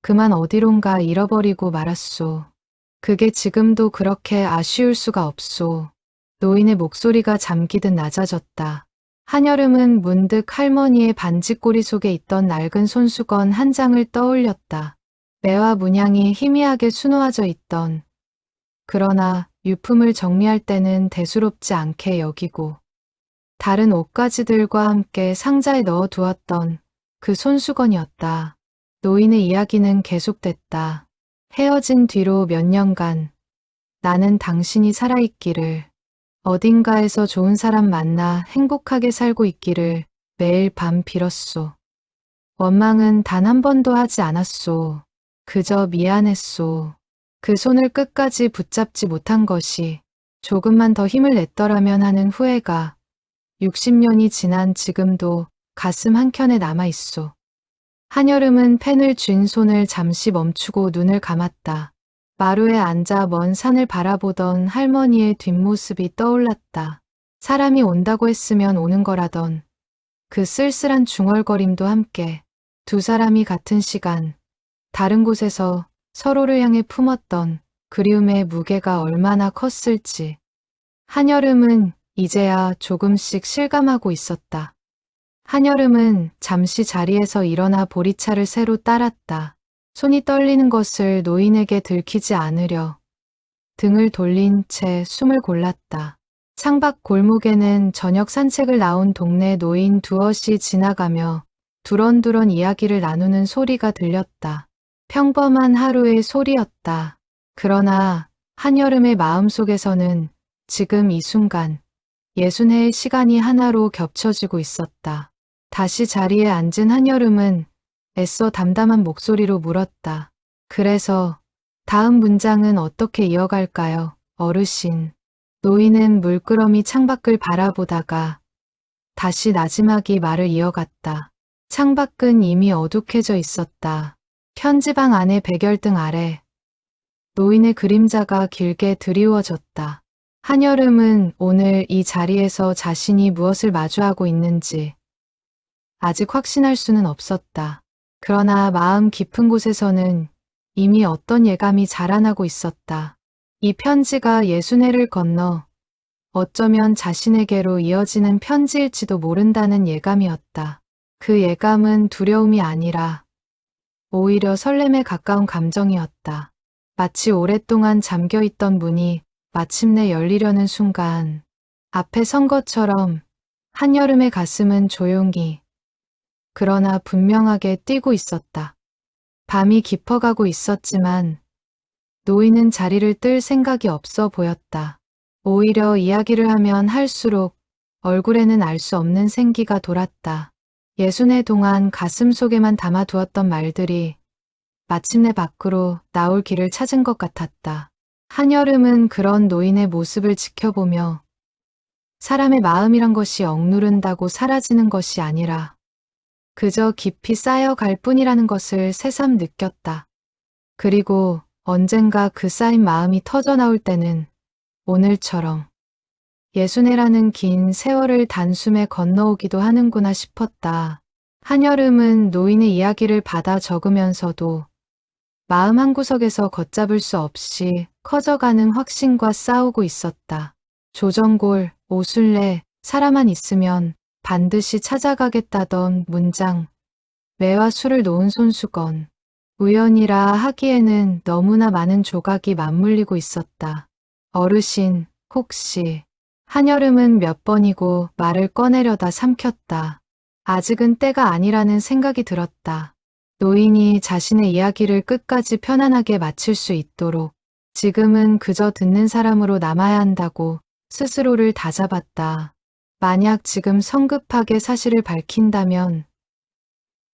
Speaker 1: 그만 어디론가 잃어버리고 말았소. 그게 지금도 그렇게 아쉬울 수가 없소. 노인의 목소리가 잠기듯 낮아졌다. 한여름은 문득 할머니의 반지꼬리 속에 있던 낡은 손수건 한 장을 떠올렸다. 매와 문양이 희미하게 수놓아져 있던, 그러나 유품을 정리할 때는 대수롭지 않게 여기고 다른 옷가지들과 함께 상자에 넣어 두었던 그 손수건이었다. 노인의 이야기는 계속됐다. 헤어진 뒤로 몇 년간 나는 당신이 살아있기를, 어딘가에서 좋은 사람 만나 행복하게 살고 있기를 매일 밤 빌었소. 원망은 단 한 번도 하지 않았소. 그저 미안했소. 그 손을 끝까지 붙잡지 못한 것이 조금만 더 힘을 냈더라면 하는 후회가 60년이 지난 지금도 가슴 한켠에 남아있소. 한여름은 펜을 쥔 손을 잠시 멈추고 눈을 감았다. 마루에 앉아 먼 산을 바라보던 할머니의 뒷모습이 떠올랐다. 사람이 온다고 했으면 오는 거라던 그 쓸쓸한 중얼거림도 함께 두 사람이 같은 시간, 다른 곳에서 서로를 향해 품었던 그리움의 무게가 얼마나 컸을지 한여름은 이제야 조금씩 실감하고 있었다. 한여름은 잠시 자리에서 일어나 보리차를 새로 따랐다. 손이 떨리는 것을 노인에게 들키지 않으려 등을 돌린 채 숨을 골랐다. 창밖 골목에는 저녁 산책을 나온 동네 노인 두엇이 지나가며 두런두런 이야기를 나누는 소리가 들렸다. 평범한 하루의 소리였다. 그러나 한여름의 마음속에서는 지금 이 순간 60해의 시간이 하나로 겹쳐지고 있었다. 다시 자리에 앉은 한여름은 애써 담담한 목소리로 물었다. 그래서 다음 문장은 어떻게 이어갈까요, 어르신? 노인은 물끄러미 창밖을 바라보다가 다시 나지막이 말을 이어갔다. 창밖은 이미 어둑해져 있었다. 편지방 안의 백열등 아래 노인의 그림자가 길게 드리워졌다. 한여름은 오늘 이 자리에서 자신이 무엇을 마주하고 있는지 아직 확신할 수는 없었다. 그러나 마음 깊은 곳에서는 이미 어떤 예감이 자라나고 있었다. 이 편지가 60해를 건너 어쩌면 자신에게로 이어지는 편지일지도 모른다는 예감이었다. 그 예감은 두려움이 아니라 오히려 설렘에 가까운 감정이었다. 마치 오랫동안 잠겨있던 문이 마침내 열리려는 순간 앞에 선 것처럼 한여름의 가슴은 조용히 그러나 분명하게 뛰고 있었다. 밤이 깊어가고 있었지만 노인은 자리를 뜰 생각이 없어 보였다. 오히려 이야기를 하면 할수록 얼굴에는 알 수 없는 생기가 돌았다. 60해 동안 가슴 속에만 담아두었던 말들이 마침내 밖으로 나올 길을 찾은 것 같았다. 한여름은 그런 노인의 모습을 지켜보며 사람의 마음이란 것이 억누른다고 사라지는 것이 아니라 그저 깊이 쌓여갈 뿐이라는 것을 새삼 느꼈다. 그리고 언젠가 그 쌓인 마음이 터져나올 때는 오늘처럼 60해라는 긴 세월을 단숨에 건너오기도 하는구나 싶었다. 한여름은 노인의 이야기를 받아 적으면서도 마음 한구석에서 걷잡을 수 없이 커져가는 확신과 싸우고 있었다. 조정골, 오순례, 사람만 있으면 반드시 찾아가겠다던 문장, 매와 술을 놓은 손수건, 우연이라 하기에는 너무나 많은 조각이 맞물리고 있었다. 어르신, 혹시 한여름은 몇 번이고 말을 꺼내려다 삼켰다. 아직은 때가 아니라는 생각이 들었다. 노인이 자신의 이야기를 끝까지 편안하게 마칠 수 있도록 지금은 그저 듣는 사람으로 남아야 한다고 스스로를 다잡았다. 만약 지금 성급하게 사실을 밝힌다면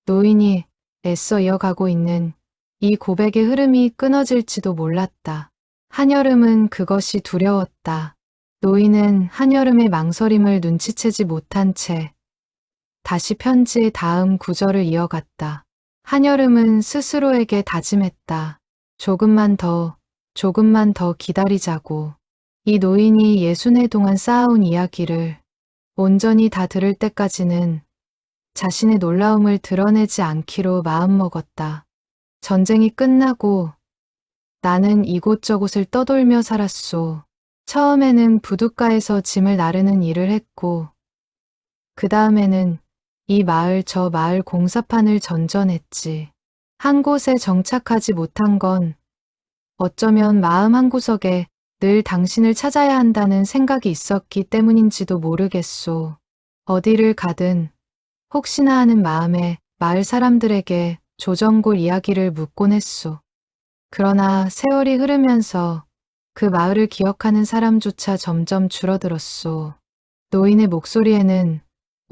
Speaker 1: 노인이 애써 이어가고 있는 이 고백의 흐름이 끊어질지도 몰랐다. 한여름은 그것이 두려웠다. 노인은 한여름의 망설임을 눈치채지 못한 채 다시 편지의 다음 구절을 이어갔다. 한여름은 스스로에게 다짐했다. 조금만 더 기다리자고. 이 노인이 60해 동안 쌓아온 이야기를 온전히 다 들을 때까지는 자신의 놀라움을 드러내지 않기로 마음먹었다. 전쟁이 끝나고 나는 이곳저곳을 떠돌며 살았소. 처음에는 부둣가에서 짐을 나르는 일을 했고 그 다음에는 이 마을 저 마을 공사판을 전전했지. 한 곳에 정착하지 못한 건 어쩌면 마음 한구석에 늘 당신을 찾아야 한다는 생각이 있었기 때문인지도 모르겠소. 어디를 가든 혹시나 하는 마음에 마을 사람들에게 조정골 이야기를 묻곤 했소. 그러나 세월이 흐르면서 그 마을을 기억하는 사람조차 점점 줄어들었소. 노인의 목소리에는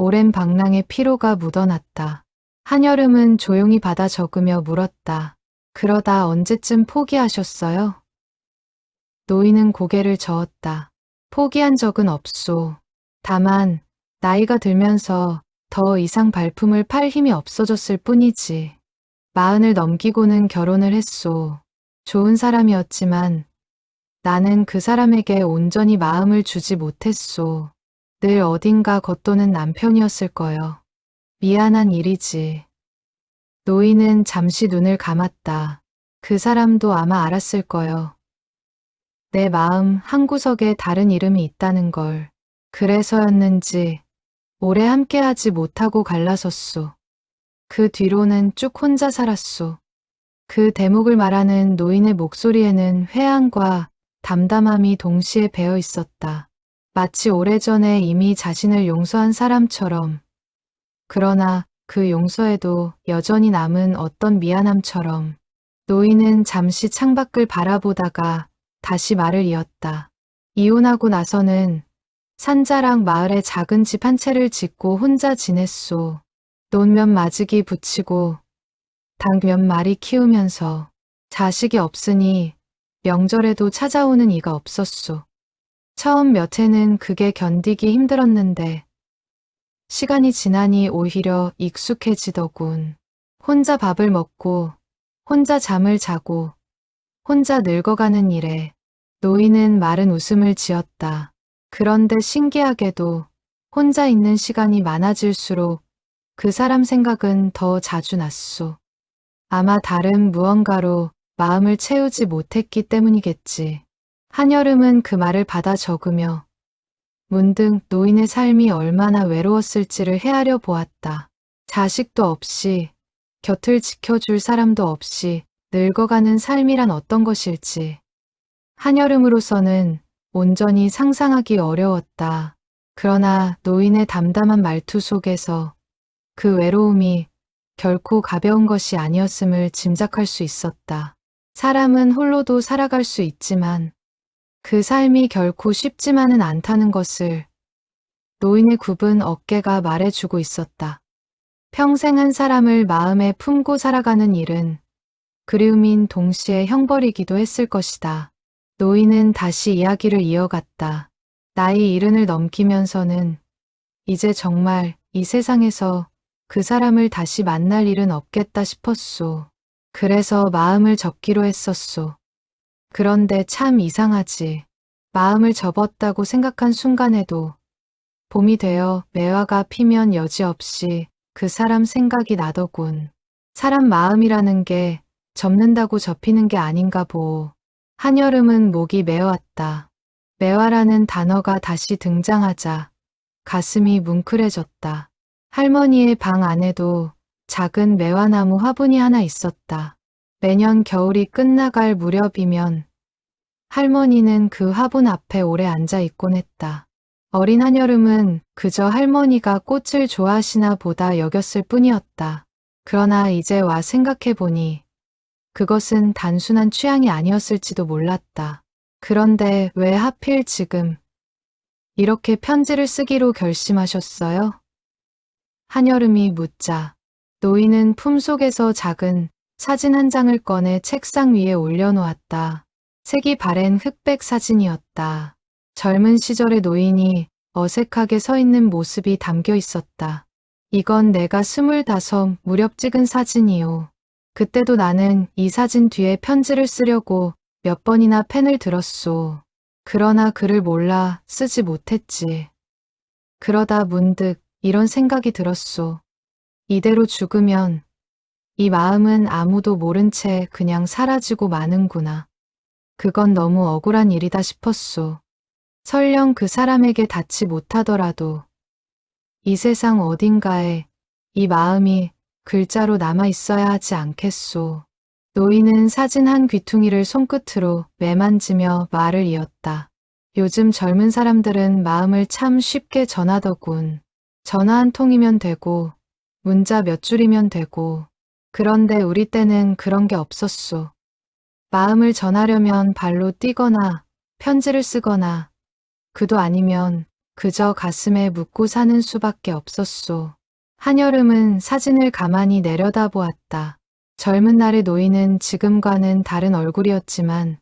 Speaker 1: 오랜 방랑의 피로가 묻어났다. 한여름은 조용히 받아 적으며 물었다. 그러다 언제쯤 포기하셨어요? 노인은 고개를 저었다. 포기한 적은 없소. 다만 나이가 들면서 더 이상 발품을 팔 힘이 없어졌을 뿐이지. 40을 넘기고는 결혼을 했소. 좋은 사람이었지만 나는 그 사람에게 온전히 마음을 주지 못했소. 늘 어딘가 겉도는 남편이었을 거요. 미안한 일이지. 노인은 잠시 눈을 감았다. 그 사람도 아마 알았을 거요. 내 마음 한구석에 다른 이름이 있다는 걸. 그래서였는지 오래 함께하지 못하고 갈라섰소. 그 뒤로는 쭉 혼자 살았소. 그 대목을 말하는 노인의 목소리에는 회한과 담담함이 동시에 배어 있었다. 마치 오래전에 이미 자신을 용서한 사람처럼. 그러나 그 용서에도 여전히 남은 어떤 미안함처럼. 노인은 잠시 창밖을 바라보다가 다시 말을 이었다. 이혼하고 나서는 산자락 마을에 작은 집 한 채를 짓고 혼자 지냈소. 논 몇 마지기 붙이고 닭 몇 마리 키우면서 자식이 없으니 명절에도 찾아오는 이가 없었소. 처음 몇 해는 그게 견디기 힘들었는데 시간이 지나니 오히려 익숙해지더군. 혼자 밥을 먹고 혼자 잠을 자고 혼자 늙어가는 일에 노인은 마른 웃음을 지었다. 그런데 신기하게도 혼자 있는 시간이 많아질수록 그 사람 생각은 더 자주 났소. 아마 다른 무언가로 마음을 채우지 못했기 때문이겠지. 한여름은 그 말을 받아 적으며 문득 노인의 삶이 얼마나 외로웠을지를 헤아려 보았다. 자식도 없이 곁을 지켜줄 사람도 없이 늙어가는 삶이란 어떤 것일지. 한여름으로서는 온전히 상상하기 어려웠다. 그러나 노인의 담담한 말투 속에서 그 외로움이 결코 가벼운 것이 아니었음을 짐작할 수 있었다. 사람은 홀로도 살아갈 수 있지만 그 삶이 결코 쉽지만은 않다는 것을 노인의 굽은 어깨가 말해주고 있었다. 평생 한 사람을 마음에 품고 살아가는 일은 그리움인 동시에 형벌이기도 했을 것이다. 노인은 다시 이야기를 이어갔다. 나이 70을 넘기면서는 이제 정말 이 세상에서 그 사람을 다시 만날 일은 없겠다 싶었소. 그래서 마음을 접기로 했었소. 그런데 참 이상하지. 마음을 접었다고 생각한 순간에도 봄이 되어 매화가 피면 여지없이 그 사람 생각이 나더군. 사람 마음이라는 게 접는다고 접히는 게 아닌가 보오. 한여름은 목이 메어왔다. 매화라는 단어가 다시 등장하자 가슴이 뭉클해졌다. 할머니의 방 안에도 작은 매화나무 화분이 하나 있었다. 매년 겨울이 끝나갈 무렵이면 할머니는 그 화분 앞에 오래 앉아 있곤 했다. 어린 한여름은 그저 할머니가 꽃을 좋아하시나 보다 여겼을 뿐이었다. 그러나 이제 와 생각해보니 그것은 단순한 취향이 아니었을지도 몰랐다. 그런데 왜 하필 지금 이렇게 편지를 쓰기로 결심하셨어요? 한여름이 묻자 노인은 품속에서 작은 사진 한 장을 꺼내 책상 위에 올려놓았다. 색이 바랜 흑백 사진이었다. 젊은 시절의 노인이 어색하게 서 있는 모습이 담겨 있었다. 이건 내가 25 무렵 찍은 사진이요. 그때도 나는 이 사진 뒤에 편지를 쓰려고 몇 번이나 펜을 들었소. 그러나 글을 몰라 쓰지 못했지. 그러다 문득 이런 생각이 들었소. 이대로 죽으면 이 마음은 아무도 모른 채 그냥 사라지고 마는구나. 그건 너무 억울한 일이다 싶었소. 설령 그 사람에게 닿지 못하더라도 이 세상 어딘가에 이 마음이 글자로 남아 있어야 하지 않겠소. 노인은 사진 한 귀퉁이를 손끝으로 매만지며 말을 이었다. 요즘 젊은 사람들은 마음을 참 쉽게 전하더군. 전화 한 통이면 되고 문자 몇 줄이면 되고. 그런데 우리 때는 그런 게 없었소. 마음을 전하려면 발로 뛰거나 편지를 쓰거나 그도 아니면 그저 가슴에 묻고 사는 수밖에 없었소. 한여름은 사진을 가만히 내려다보았다. 젊은 날의 노인은 지금과는 다른 얼굴이었지만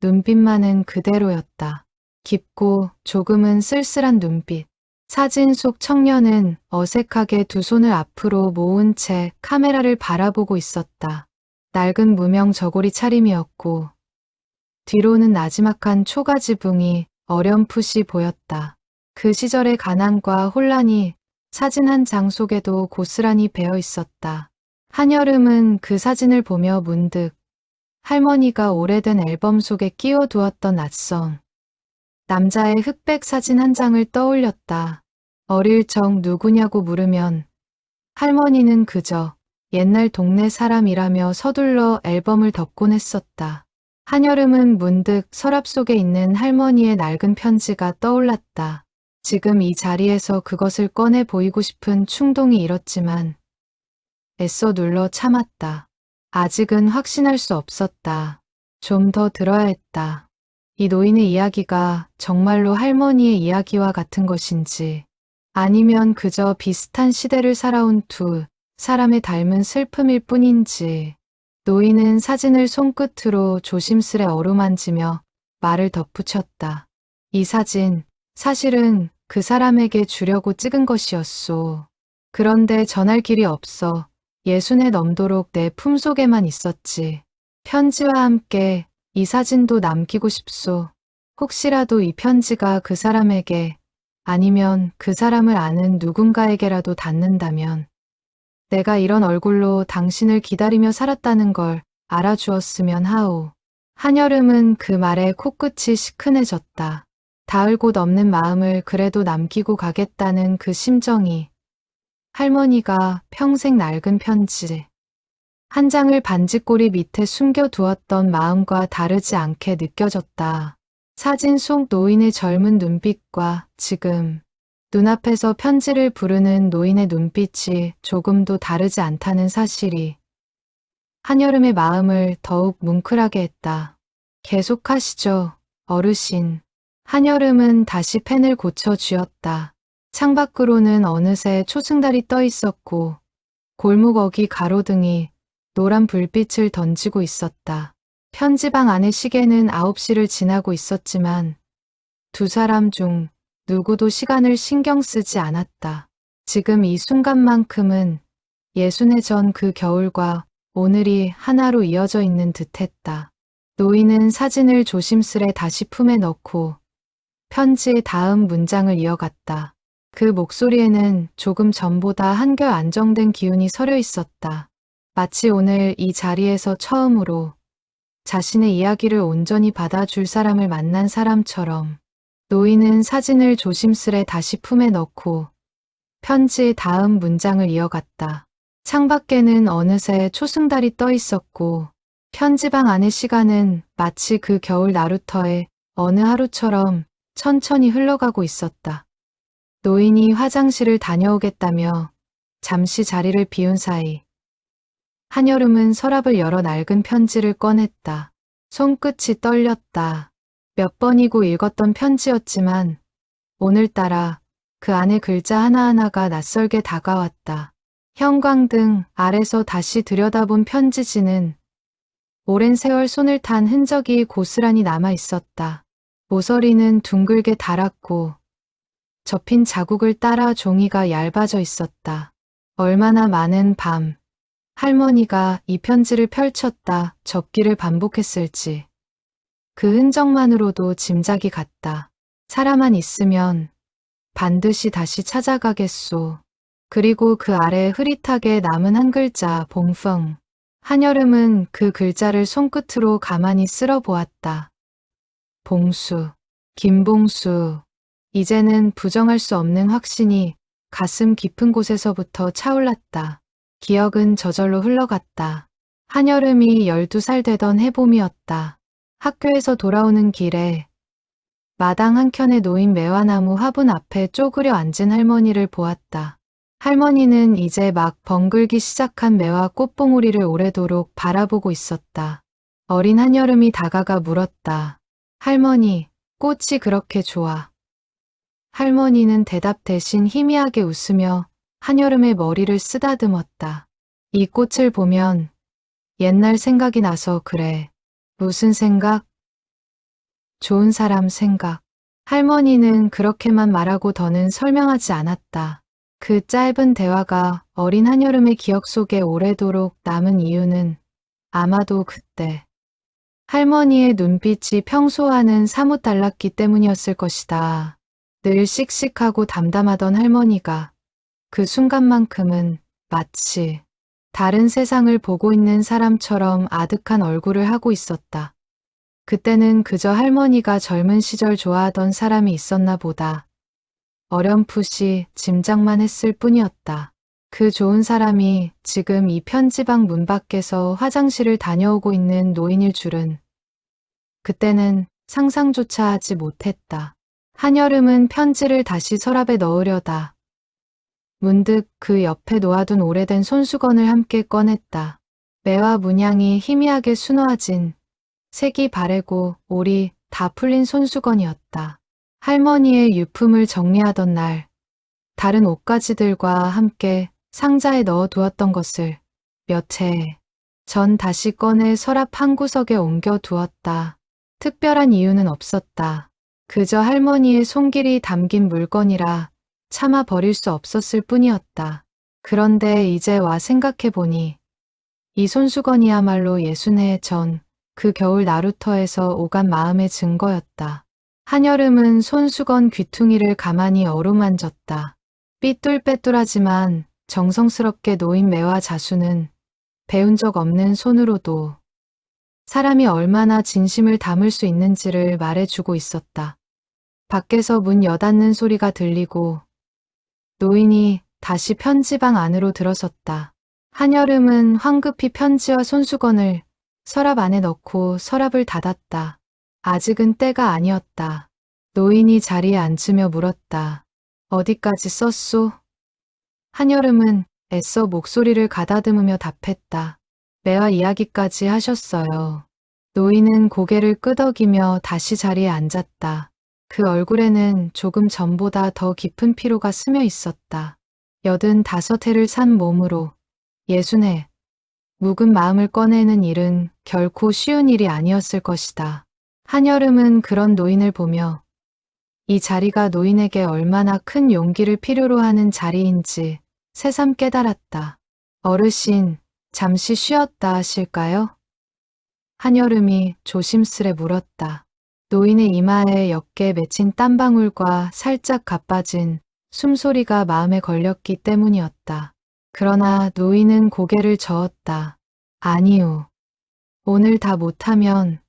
Speaker 1: 눈빛만은 그대로였다. 깊고 조금은 쓸쓸한 눈빛. 사진 속 청년은 어색하게 두 손을 앞으로 모은 채 카메라를 바라보고 있었다. 낡은 무명 저고리 차림이었고 뒤로는 나지막한 초가지붕이 어렴풋이 보였다. 그 시절의 가난과 혼란이 사진 한 장 속에도 고스란히 배어 있었다. 한여름은 그 사진을 보며 문득 할머니가 오래된 앨범 속에 끼워두었던 낯선 남자의 흑백 사진 한 장을 떠올렸다. 어릴 적 누구냐고 물으면 할머니는 그저 옛날 동네 사람이라며 서둘러 앨범을 덮곤 했었다. 한여름은 문득 서랍 속에 있는 할머니의 낡은 편지가 떠올랐다. 지금 이 자리에서 그것을 꺼내 보이고 싶은 충동이 일었지만 애써 눌러 참았다. 아직은 확신할 수 없었다. 좀 더 들어야 했다. 이 노인의 이야기가 정말로 할머니의 이야기와 같은 것인지 아니면 그저 비슷한 시대를 살아온 두 사람의 닮은 슬픔일 뿐인지. 노인은 사진을 손끝으로 조심스레 어루만지며 말을 덧붙였다. 이 사진, 사실은 그 사람에게 주려고 찍은 것이었소. 그런데 전할 길이 없어 예순에 넘도록 내 품속에만 있었지. 편지와 함께 이 사진도 남기고 싶소. 혹시라도 이 편지가 그 사람에게 아니면 그 사람을 아는 누군가에게라도 닿는다면 내가 이런 얼굴로 당신을 기다리며 살았다는 걸 알아주었으면 하오. 한여름은 그 말에 코끝이 시큰해졌다. 닿을 곳 없는 마음을 그래도 남기고 가겠다는 그 심정이 할머니가 평생 낡은 편지 한 장을 반지꼬리 밑에 숨겨두었던 마음과 다르지 않게 느껴졌다. 사진 속 노인의 젊은 눈빛과 지금 눈앞에서 편지를 부르는 노인의 눈빛이 조금도 다르지 않다는 사실이 한여름의 마음을 더욱 뭉클하게 했다. 계속하시죠, 어르신. 한여름은 다시 펜을 고쳐 쥐었다. 창밖으로는 어느새 초승달이 떠 있었고 골목 어귀 가로등이 노란 불빛을 던지고 있었다. 편지방 안의 시계는 9시를 지나고 있었지만 두 사람 중 누구도 시간을 신경 쓰지 않았다. 지금 이 순간만큼은 예순해 전 그 겨울과 오늘이 하나로 이어져 있는 듯했다. 노인은 사진을 조심스레 다시 품에 넣고 편지의 다음 문장을 이어갔다. 그 목소리에는 조금 전보다 한결 안정된 기운이 서려 있었다. 마치 오늘 이 자리에서 처음으로 자신의 이야기를 온전히 받아줄 사람을 만난 사람처럼. 노인은 사진을 조심스레 다시 품에 넣고 편지의 다음 문장을 이어갔다. 창밖에는 어느새 초승달이 떠 있었고 편지방 안의 시간은 마치 그 겨울 나루터의 어느 하루처럼 천천히 흘러가고 있었다. 노인이 화장실을 다녀오겠다며 잠시 자리를 비운 사이 한여름은 서랍을 열어 낡은 편지를 꺼냈다. 손끝이 떨렸다. 몇 번이고 읽었던 편지였지만 오늘따라 그 안의 글자 하나하나가 낯설게 다가왔다. 형광등 아래서 다시 들여다본 편지지는 오랜 세월 손을 탄 흔적이 고스란히 남아 있었다. 모서리는 둥글게 달았고 접힌 자국을 따라 종이가 얇아져 있었다. 얼마나 많은 밤 할머니가 이 편지를 펼쳤다 접기를 반복했을지 그 흔적만으로도 짐작이 갔다. 사람만 있으면 반드시 다시 찾아가겠소. 그리고 그 아래 흐릿하게 남은 한 글자 봉펑. 한여름은 그 글자를 손끝으로 가만히 쓸어 보았다. 봉수, 김봉수. 이제는 부정할 수 없는 확신이 가슴 깊은 곳에서부터 차올랐다. 기억은 저절로 흘러갔다. 한여름이 12살 되던 해봄이었다. 학교에서 돌아오는 길에 마당 한켠에 놓인 매화나무 화분 앞에 쪼그려 앉은 할머니를 보았다. 할머니는 이제 막 벙글기 시작한 매화 꽃봉오리를 오래도록 바라보고 있었다. 어린 한여름이 다가가 물었다. 할머니, 꽃이 그렇게 좋아. 할머니는 대답 대신 희미하게 웃으며 한여름의 머리를 쓰다듬었다. 이 꽃을 보면 옛날 생각이 나서 그래. 무슨 생각? 좋은 사람 생각. 할머니는 그렇게만 말하고 더는 설명하지 않았다. 그 짧은 대화가 어린 한여름의 기억 속에 오래도록 남은 이유는 아마도 그때 할머니의 눈빛이 평소와는 사뭇 달랐기 때문이었을 것이다. 늘 씩씩하고 담담하던 할머니가 그 순간만큼은 마치 다른 세상을 보고 있는 사람처럼 아득한 얼굴을 하고 있었다. 그때는 그저 할머니가 젊은 시절 좋아하던 사람이 있었나 보다. 어렴풋이 짐작만 했을 뿐이었다. 그 좋은 사람이 지금 이 편지방 문 밖에서 화장실을 다녀오고 있는 노인일 줄은 그때는 상상조차 하지 못했다. 한여름은 편지를 다시 서랍에 넣으려다 문득 그 옆에 놓아둔 오래된 손수건을 함께 꺼냈다. 매화 문양이 희미하게 수놓아진 색이 바래고 올이 다 풀린 손수건이었다. 할머니의 유품을 정리하던 날 다른 옷가지들과 함께 상자에 넣어두었던 것을 몇 해 전 다시 꺼내 서랍 한 구석에 옮겨두었다. 특별한 이유는 없었다. 그저 할머니의 손길이 담긴 물건이라 차마 버릴 수 없었을 뿐이었다. 그런데 이제 와 생각해보니 이 손수건이야말로 60해 전 그 겨울 나루터에서 오간 마음의 증거였다. 한여름은 손수건 귀퉁이를 가만히 어루만졌다. 삐뚤빼뚤하지만 정성스럽게 놓인 매화 자수는 배운 적 없는 손으로도 사람이 얼마나 진심을 담을 수 있는지를 말해주고 있었다. 밖에서 문 여닫는 소리가 들리고 노인이 다시 편지방 안으로 들어섰다. 한여름은 황급히 편지와 손수건을 서랍 안에 넣고 서랍을 닫았다. 아직은 때가 아니었다. 노인이 자리에 앉으며 물었다. 어디까지 썼소? 한여름은 애써 목소리를 가다듬으며 답했다. 매화 이야기까지 하셨어요. 노인은 고개를 끄덕이며 다시 자리에 앉았다. 그 얼굴에는 조금 전보다 더 깊은 피로가 스며 있었다. 85해를 산 몸으로 60해 묵은 마음을 꺼내는 일은 결코 쉬운 일이 아니었을 것이다. 한여름은 그런 노인을 보며 이 자리가 노인에게 얼마나 큰 용기를 필요로 하는 자리인지 새삼 깨달았다. 어르신, 잠시 쉬었다 하실까요? 한여름이 조심스레 물었다. 노인의 이마에 옅게 맺힌 땀방울과 살짝 가빠진 숨소리가 마음에 걸렸기 때문이었다. 그러나 노인은 고개를 저었다. 아니요. 오늘 다 못하면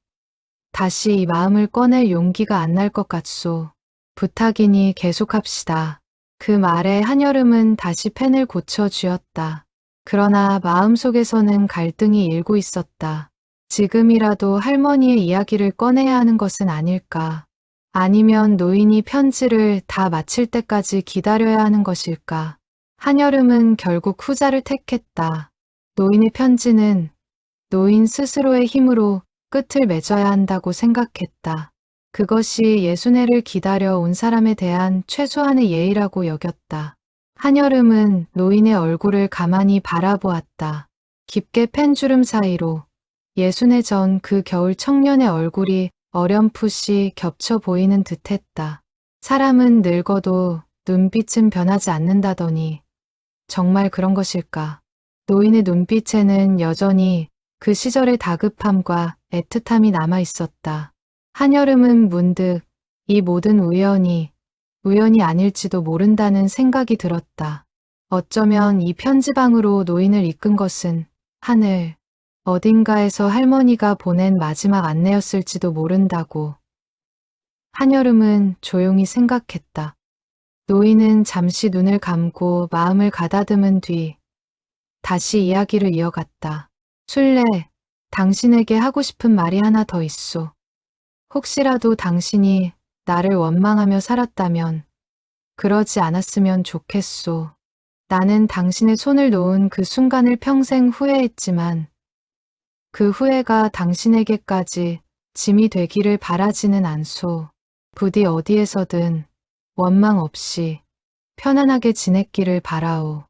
Speaker 1: 다시 이 마음을 꺼낼 용기가 안 날 것 같소. 부탁이니 계속합시다. 그 말에 한여름은 다시 펜을 고쳐 쥐었다. 그러나 마음속에서는 갈등이 일고 있었다. 지금이라도 할머니의 이야기를 꺼내야 하는 것은 아닐까? 아니면 노인이 편지를 다 마칠 때까지 기다려야 하는 것일까? 한여름은 결국 후자를 택했다. 노인의 편지는 노인 스스로의 힘으로 끝을 맺어야 한다고 생각했다. 그것이 60해를 기다려 온 사람에 대한 최소한의 예의라고 여겼다. 한여름은 노인의 얼굴을 가만히 바라보았다. 깊게 펜주름 사이로 60해 전 그 겨울 청년의 얼굴이 어렴풋이 겹쳐 보이는 듯했다. 사람은 늙어도 눈빛은 변하지 않는다더니 정말 그런 것일까? 노인의 눈빛에는 여전히 그 시절의 다급함과 애틋함이 남아 있었다. 한여름은 문득 이 모든 우연이 아닐지도 모른다는 생각이 들었다. 어쩌면 이 편지방으로 노인을 이끈 것은 하늘 어딘가에서 할머니가 보낸 마지막 안내였을지도 모른다고. 한여름은 조용히 생각했다. 노인은 잠시 눈을 감고 마음을 가다듬은 뒤 다시 이야기를 이어갔다. 술래, 당신에게 하고 싶은 말이 하나 더 있소. 혹시라도 당신이 나를 원망하며 살았다면 그러지 않았으면 좋겠소. 나는 당신의 손을 놓은 그 순간을 평생 후회했지만 그 후회가 당신에게까지 짐이 되기를 바라지는 않소. 부디 어디에서든 원망 없이 편안하게 지냈기를 바라오.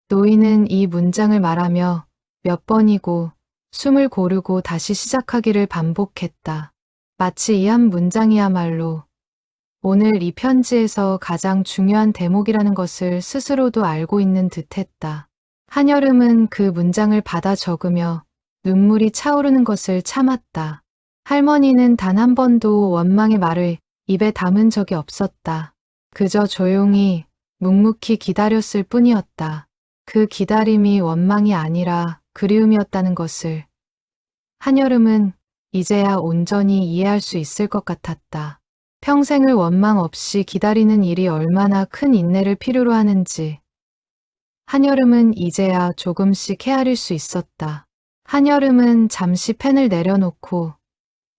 Speaker 1: 노인은 이 문장을 말하며 몇 번이고 숨을 고르고 다시 시작하기를 반복했다. 마치 이 한 문장이야말로 오늘 이 편지에서 가장 중요한 대목이라는 것을 스스로도 알고 있는 듯했다. 한여름은 그 문장을 받아 적으며 눈물이 차오르는 것을 참았다. 할머니는 단 한 번도 원망의 말을 입에 담은 적이 없었다. 그저 조용히 묵묵히 기다렸을 뿐이었다. 그 기다림이 원망이 아니라 그리움이었다는 것을 한여름은 이제야 온전히 이해할 수 있을 것 같았다. 평생을 원망 없이 기다리는 일이 얼마나 큰 인내를 필요로 하는지 한여름은 이제야 조금씩 헤아릴 수 있었다. 한여름은 잠시 펜을 내려놓고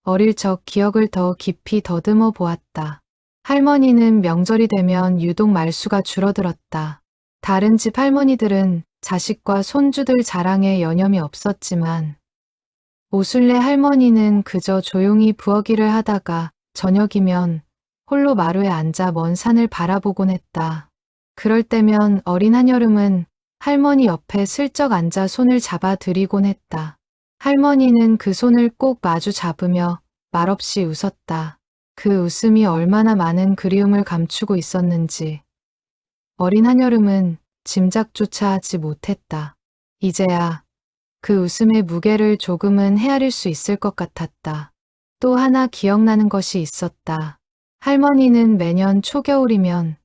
Speaker 1: 어릴 적 기억을 더 깊이 더듬어 보았다. 할머니는 명절이 되면 유독 말수가 줄어들었다. 다른 집 할머니들은 자식과 손주들 자랑에 여념이 없었지만 오술래 할머니는 그저 조용히 부엌일을 하다가 저녁이면 홀로 마루에 앉아 먼 산을 바라보곤 했다. 그럴 때면 어린 한여름은 할머니 옆에 슬쩍 앉아 손을 잡아 드리곤 했다. 할머니는 그 손을 꼭 마주 잡으며 말없이 웃었다. 그 웃음이 얼마나 많은 그리움을 감추고 있었는지 어린 한여름은 짐작조차 하지 못했다. 이제야 그 웃음의 무게를 조금은 헤아릴 수 있을 것 같았다. 또 하나 기억나는 것이 있었다. 할머니는 매년 초겨울이면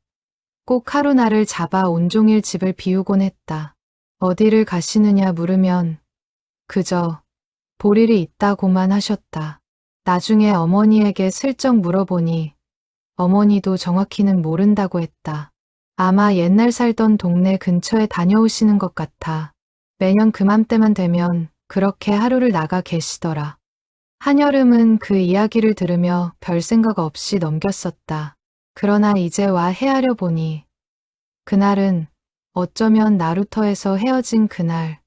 Speaker 1: 꼭 하루날을 잡아 온종일 집을 비우곤 했다. 어디를 가시느냐 물으면 그저 볼 일이 있다고만 하셨다. 나중에 어머니에게 슬쩍 물어보니 어머니도 정확히는 모른다고 했다. 아마 옛날 살던 동네 근처에 다녀오시는 것 같아. 매년 그맘때만 되면 그렇게 하루를 나가 계시더라. 한여름은 그 이야기를 들으며 별 생각 없이 넘겼었다. 그러나 이제 와 헤아려 보니 그날은 어쩌면 나루터에서 헤어진 그날,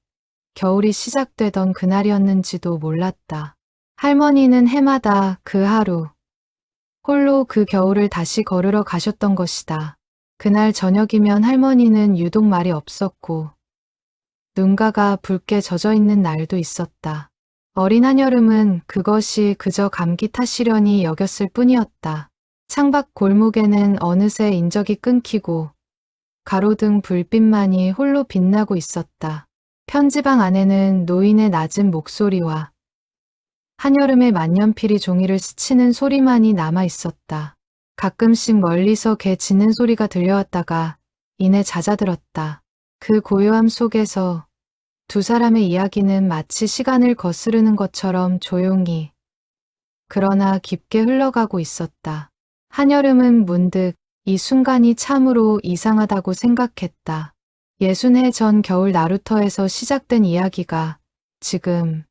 Speaker 1: 겨울이 시작되던 그날이었는지도 몰랐다. 할머니는 해마다 그 하루, 홀로 그 겨울을 다시 걸으러 가셨던 것이다. 그날 저녁이면 할머니는 유독 말이 없었고 눈가가 붉게 젖어있는 날도 있었다. 어린 한여름은 그것이 그저 감기 탓이려니 여겼을 뿐이었다. 창밖 골목에는 어느새 인적이 끊기고 가로등 불빛만이 홀로 빛나고 있었다. 편지방 안에는 노인의 낮은 목소리와 한여름의 만년필이 종이를 스치는 소리만이 남아 있었다. 가끔씩 멀리서 개 짖는 소리가 들려왔다가 이내 잦아들었다. 그 고요함 속에서 두 사람의 이야기는 마치 시간을 거스르는 것처럼 조용히 그러나 깊게 흘러가고 있었다. 한여름은 문득 이 순간이 참으로 이상하다고 생각했다. 60해 전 겨울 나루터에서 시작된 이야기가 지금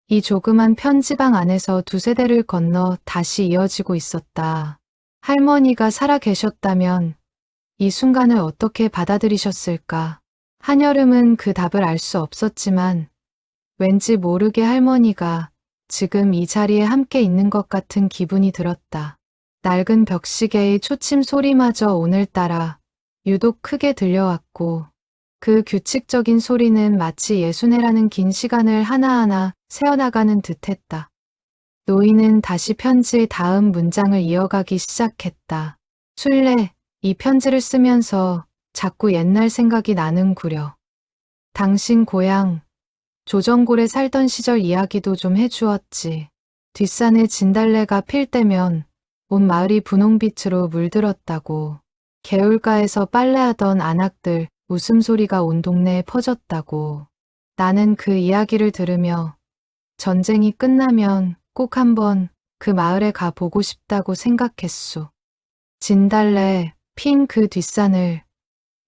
Speaker 1: 이 조그만 편지방 안에서 두 세대를 건너 다시 이어지고 있었다. 할머니가 살아 계셨다면 이 순간을 어떻게 받아들이셨을까? 한여름은 그 답을 알 수 없었지만 왠지 모르게 할머니가 지금 이 자리에 함께 있는 것 같은 기분이 들었다. 낡은 벽시계의 초침 소리마저 오늘따라 유독 크게 들려왔고 그 규칙적인 소리는 마치 60해라는 긴 시간을 하나하나 세어나가는 듯했다. 노인은 다시 편지의 다음 문장을 이어가기 시작했다. 술래, 이 편지를 쓰면서 자꾸 옛날 생각이 나는구려. 당신 고향 조정골에 살던 시절 이야기도 좀 해주었지. 뒷산에 진달래가 필 때면 온 마을이 분홍빛으로 물들었다고. 개울가에서 빨래하던 아낙들 웃음소리가 온 동네에 퍼졌다고. 나는 그 이야기를 들으며 전쟁이 끝나면 꼭 한번 그 마을에 가 보고 싶다고 생각했소. 진달래, 핀 그 뒷산을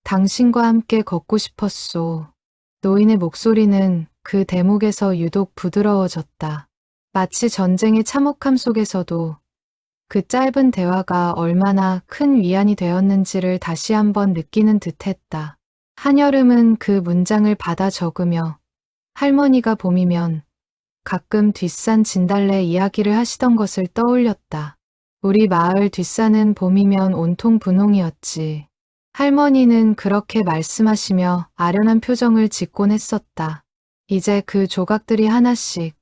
Speaker 1: 당신과 함께 걷고 싶었소. 노인의 목소리는 그 대목에서 유독 부드러워졌다. 마치 전쟁의 참혹함 속에서도 그 짧은 대화가 얼마나 큰 위안이 되었는지를 다시 한번 느끼는 듯했다. 한여름은 그 문장을 받아 적으며 할머니가 봄이면 가끔 뒷산 진달래 이야기를 하시던 것을 떠올렸다. 우리 마을 뒷산은 봄이면 온통 분홍이었지. 할머니는 그렇게 말씀하시며 아련한 표정을 짓곤 했었다. 이제 그 조각들이 하나씩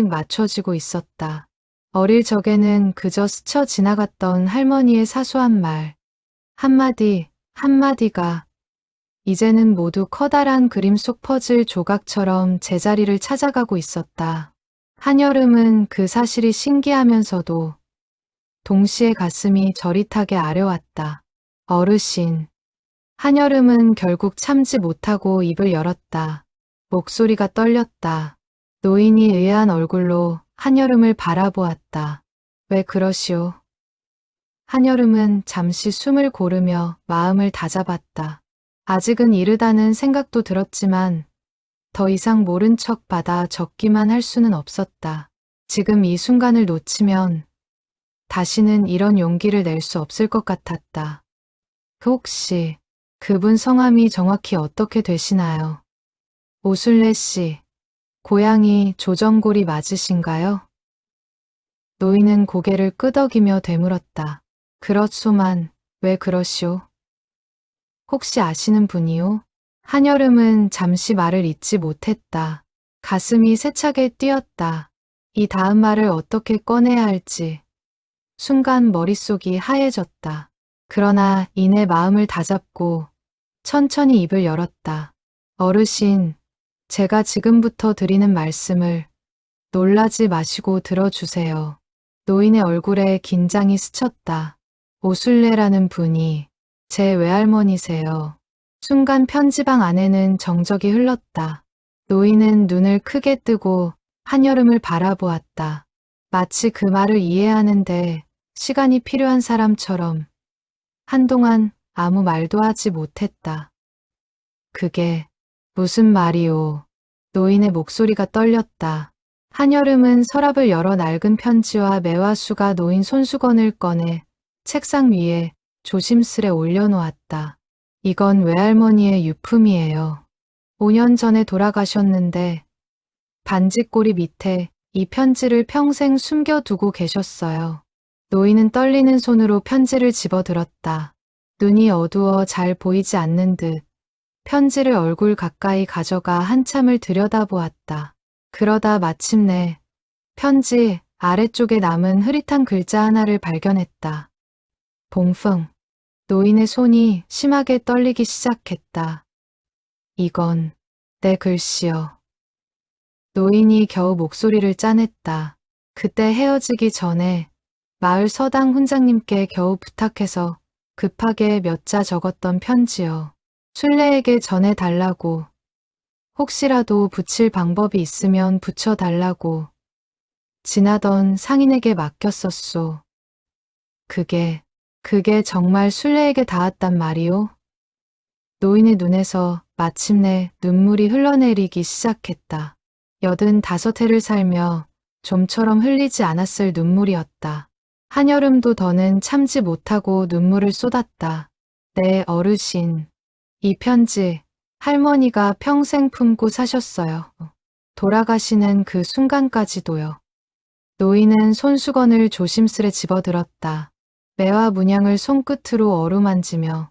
Speaker 1: 맞춰지고 있었다. 어릴 적에는 그저 스쳐 지나갔던 할머니의 사소한 말, 한마디, 한마디가 이제는 모두 커다란 그림 속 퍼즐 조각처럼 제자리를 찾아가고 있었다. 한여름은 그 사실이 신기하면서도 동시에 가슴이 저릿하게 아려왔다. 어르신. 한여름은 결국 참지 못하고 입을 열었다. 목소리가 떨렸다. 노인이 의아한 얼굴로 한여름을 바라보았다. 왜 그러시오? 한여름은 잠시 숨을 고르며 마음을 다잡았다. 아직은 이르다는 생각도 들었지만 더 이상 모른 척 받아 적기만 할 수는 없었다. 지금 이 순간을 놓치면 다시는 이런 용기를 낼 수 없을 것 같았다. 혹시 그분 성함이 정확히 어떻게 되시나요? 오술래 씨, 고향이 조정골이 맞으신가요? 노인은 고개를 끄덕이며 되물었다. 그렇소만 왜 그러시오? 혹시 아시는 분이요? 한여름은 잠시 말을 잇지 못했다. 가슴이 세차게 뛰었다. 이 다음 말을 어떻게 꺼내야 할지. 순간 머릿속이 하얘졌다. 그러나 이내 마음을 다잡고 천천히 입을 열었다. 어르신, 제가 지금부터 드리는 말씀을 놀라지 마시고 들어주세요. 노인의 얼굴에 긴장이 스쳤다. 오술래라는 분이 제 외할머니세요. 순간 편지방 안에는 정적이 흘렀다. 노인은 눈을 크게 뜨고 한여름을 바라보았다. 마치 그 말을 이해하는데 시간이 필요한 사람처럼 한동안 아무 말도 하지 못했다. 그게 무슨 말이오? 노인의 목소리가 떨렸다. 한여름은 서랍을 열어 낡은 편지와 매화수가 놓인 손수건을 꺼내 책상 위에 조심스레 올려놓았다. 이건 외할머니의 유품이에요. 5년 전에 돌아가셨는데 반지꼬리 밑에 이 편지를 평생 숨겨두고 계셨어요. 노인은 떨리는 손으로 편지를 집어들었다. 눈이 어두워 잘 보이지 않는 듯 편지를 얼굴 가까이 가져가 한참을 들여다보았다. 그러다 마침내 편지 아래쪽에 남은 흐릿한 글자 하나를 발견했다. 봉풍. 노인의 손이 심하게 떨리기 시작했다. 이건 내 글씨여. 노인이 겨우 목소리를 짜냈다. 그때 헤어지기 전에 마을 서당 훈장님께 겨우 부탁해서 급하게 몇 자 적었던 편지요. 순례에게 전해달라고. 혹시라도 붙일 방법이 있으면 붙여달라고. 지나던 상인에게 맡겼었소. 그게 정말 순례에게 닿았단 말이오? 노인의 눈에서 마침내 눈물이 흘러내리기 시작했다. 85해를 살며 좀처럼 흘리지 않았을 눈물이었다. 한여름도 더는 참지 못하고 눈물을 쏟았다. 네, 어르신. 이 편지 할머니가 평생 품고 사셨어요. 돌아가시는 그 순간까지도요. 노인은 손수건을 조심스레 집어들었다. 매화 문양을 손끝으로 어루만지며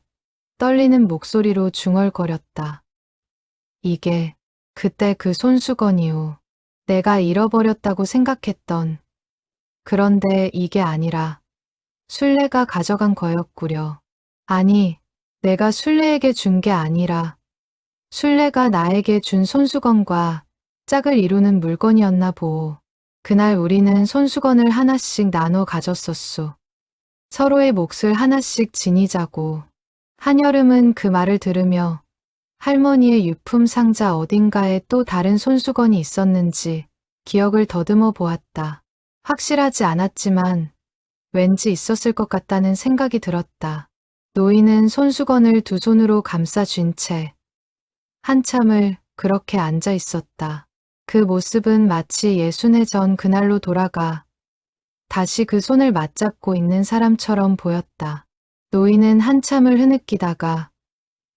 Speaker 1: 떨리는 목소리로 중얼거렸다. 이게 그때 그 손수건이오. 내가 잃어버렸다고 생각했던. 그런데 이게 아니라 순례가 가져간 거였구려. 아니, 내가 순례에게 준 게 아니라 순례가 나에게 준 손수건과 짝을 이루는 물건이었나 보오. 그날 우리는 손수건을 하나씩 나눠 가졌었소. 서로의 몫을 하나씩 지니자고. 한여름은 그 말을 들으며 할머니의 유품 상자 어딘가에 또 다른 손수건이 있었는지 기억을 더듬어 보았다. 확실하지 않았지만 왠지 있었을 것 같다는 생각이 들었다. 노인은 손수건을 두 손으로 감싸 쥔 채 한참을 그렇게 앉아 있었다. 그 모습은 마치 60해 전 그날로 돌아가 다시 그 손을 맞잡고 있는 사람처럼 보였다. 노인은 한참을 흐느끼다가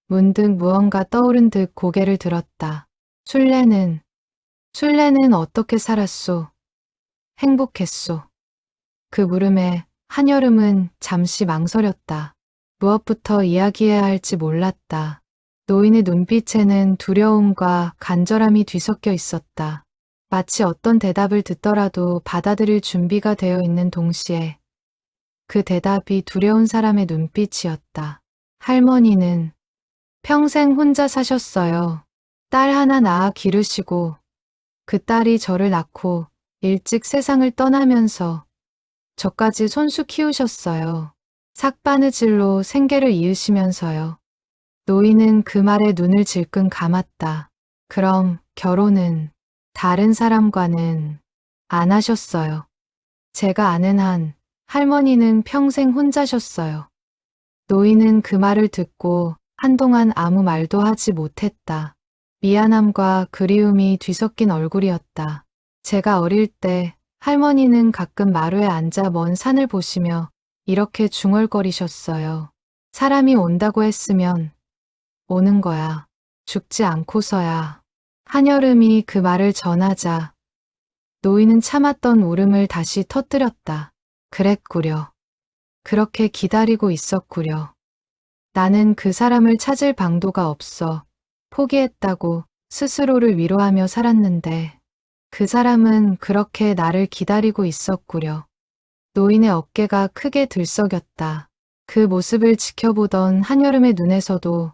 Speaker 1: 문득 무언가 떠오른 듯 고개를 들었다. 순례는 어떻게 살았소? 행복했소? 그 물음에 한여름은 잠시 망설였다. 무엇부터 이야기해야 할지 몰랐다. 노인의 눈빛에는 두려움과 간절함이 뒤섞여 있었다. 마치 어떤 대답을 듣더라도 받아들일 준비가 되어 있는 동시에 그 대답이 두려운 사람의 눈빛이었다. 할머니는 평생 혼자 사셨어요. 딸 하나 낳아 기르시고 그 딸이 저를 낳고 일찍 세상을 떠나면서 저까지 손수 키우셨어요. 삭바느질로 생계를 이으시면서요. 노인은 그 말에 눈을 질끈 감았다. 그럼 결혼은 다른 사람과는 안 하셨어요. 제가 아는 한 할머니는 평생 혼자셨어요. 노인은 그 말을 듣고 한동안 아무 말도 하지 못했다. 미안함과 그리움이 뒤섞인 얼굴이었다. 제가 어릴 때 할머니는 가끔 마루에 앉아 먼 산을 보시며 이렇게 중얼거리셨어요. 사람이 온다고 했으면 오는 거야. 죽지 않고서야. 한여름이 그 말을 전하자 노인은 참았던 울음을 다시 터뜨렸다. 그랬구려. 그렇게 기다리고 있었구려. 나는 그 사람을 찾을 방도가 없어 포기했다고 스스로를 위로하며 살았는데 그 사람은 그렇게 나를 기다리고 있었구려. 노인의 어깨가 크게 들썩였다. 그 모습을 지켜보던 한여름의 눈에서도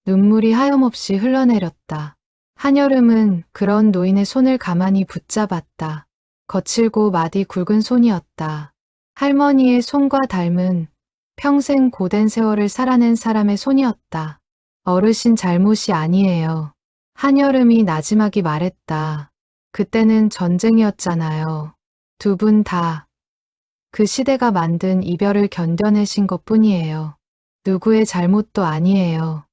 Speaker 1: 눈물이 하염없이 흘러내렸다. 한여름은 그런 노인의 손을 가만히 붙잡았다. 거칠고 마디 굵은 손이었다. 할머니의 손과 닮은 평생 고된 세월을 살아낸 사람의 손이었다. 어르신 잘못이 아니에요. 한여름이 나지막이 말했다. 그때는 전쟁이었잖아요. 두 분 다 그 시대가 만든 이별을 견뎌내신 것뿐이에요. 누구의 잘못도 아니에요.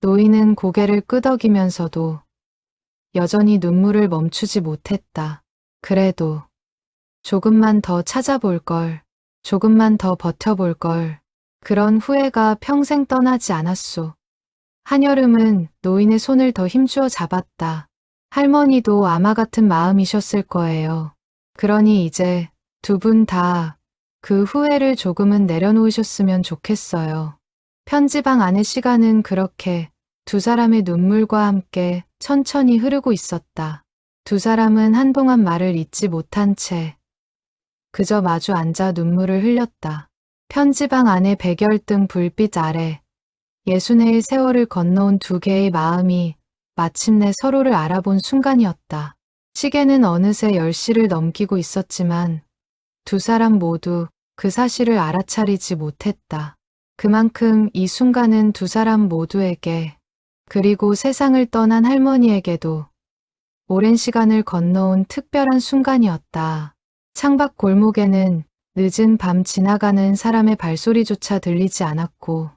Speaker 1: 노인은 고개를 끄덕이면서도 여전히 눈물을 멈추지 못했다. 그래도 조금만 더 찾아볼 걸, 조금만 더 버텨볼 걸. 그런 후회가 평생 떠나지 않았소. 한여름은 노인의 손을 더 힘주어 잡았다. 할머니도 아마 같은 마음이셨을 거예요. 그러니 이제 두 분 다 그 후회를 조금은 내려놓으셨으면 좋겠어요. 편지방 안의 시간은 그렇게 두 사람의 눈물과 함께 천천히 흐르고 있었다. 두 사람은 한동안 말을 잇지 못한 채 그저 마주 앉아 눈물을 흘렸다. 편지방 안의 백열등 불빛 아래 60해의 세월을 건너온 두 개의 마음이 마침내 서로를 알아본 순간이었다. 시계는 어느새 10시를 넘기고 있었지만 두 사람 모두 그 사실을 알아차리지 못했다. 그만큼 이 순간은 두 사람 모두에게 그리고 세상을 떠난 할머니에게도 오랜 시간을 건너온 특별한 순간이었다. 창밖 골목에는 늦은 밤 지나가는 사람의 발소리조차 들리지 않았고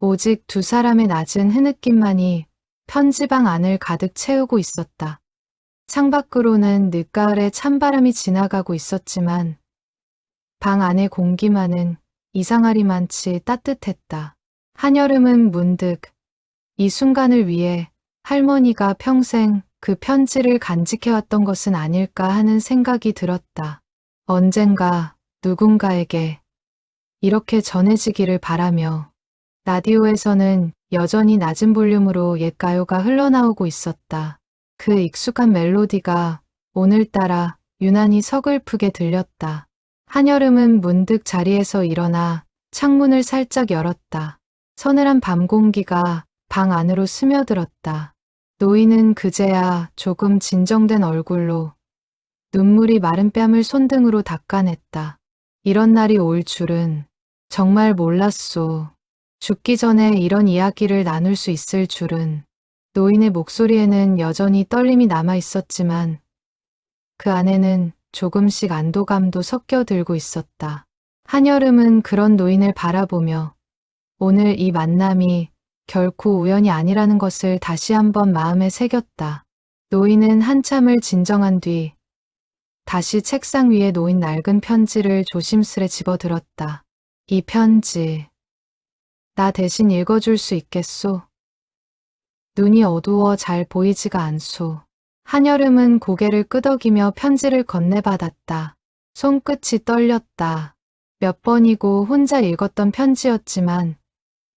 Speaker 1: 오직 두 사람의 낮은 흐느낌만이 편지방 안을 가득 채우고 있었다. 창밖으로는 늦가을에 찬바람이 지나가고 있었지만 방 안의 공기만은 이상하리만치 따뜻했다. 한여름은 문득 이 순간을 위해 할머니가 평생 그 편지를 간직해왔던 것은 아닐까 하는 생각이 들었다. 언젠가 누군가에게 이렇게 전해지기를 바라며 라디오에서는 여전히 낮은 볼륨으로 옛 가요가 흘러나오고 있었다. 그 익숙한 멜로디가 오늘따라 유난히 서글프게 들렸다. 한여름은 문득 자리에서 일어나 창문을 살짝 열었다. 서늘한 밤 공기가 방 안으로 스며들었다. 노인은 그제야 조금 진정된 얼굴로 눈물이 마른 뺨을 손등으로 닦아냈다. 이런 날이 올 줄은 정말 몰랐소. 죽기 전에 이런 이야기를 나눌 수 있을 줄은. 노인의 목소리에는 여전히 떨림이 남아 있었지만 그 안에는 조금씩 안도감도 섞여 들고 있었다. 한여름은 그런 노인을 바라보며 오늘 이 만남이 결코 우연이 아니라는 것을 다시 한번 마음에 새겼다. 노인은 한참을 진정한 뒤 다시 책상 위에 놓인 낡은 편지를 조심스레 집어들었다. 이 편지, 나 대신 읽어줄 수 있겠소? 눈이 어두워 잘 보이지가 않소. 한여름은 고개를 끄덕이며 편지를 건네받았다. 손끝이 떨렸다. 몇 번이고 혼자 읽었던 편지였지만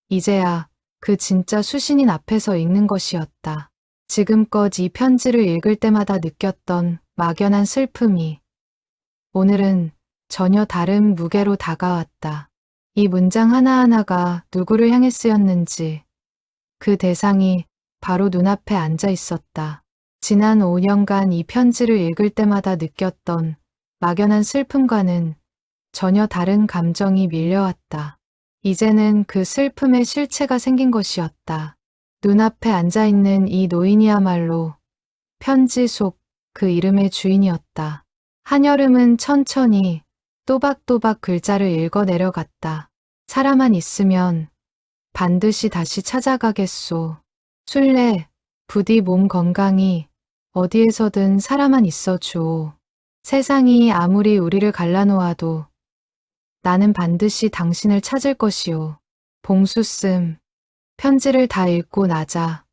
Speaker 1: 이제야 그 진짜 수신인 앞에서 읽는 것이었다. 지금껏 이 편지를 읽을 때마다 느꼈던 막연한 슬픔이 오늘은 전혀 다른 무게로 다가왔다. 이 문장 하나하나가 누구를 향해 쓰였는지 그 대상이 바로 눈앞에 앉아 있었다. 지난 5년간 이 편지를 읽을 때마다 느꼈던 막연한 슬픔과는 전혀 다른 감정이 밀려왔다. 이제는 그 슬픔의 실체가 생긴 것이었다. 눈앞에 앉아있는 이 노인이야말로 편지 속 그 이름의 주인이었다. 한여름은 천천히 또박또박 글자를 읽어 내려갔다. 사람만 있으면 반드시 다시 찾아가겠소. 술래, 부디 몸 건강히 어디에서든 사람만 있어 주오. 세상이 아무리 우리를 갈라놓아도 나는 반드시 당신을 찾을 것이오. 봉수씀. 편지를 다 읽고 나자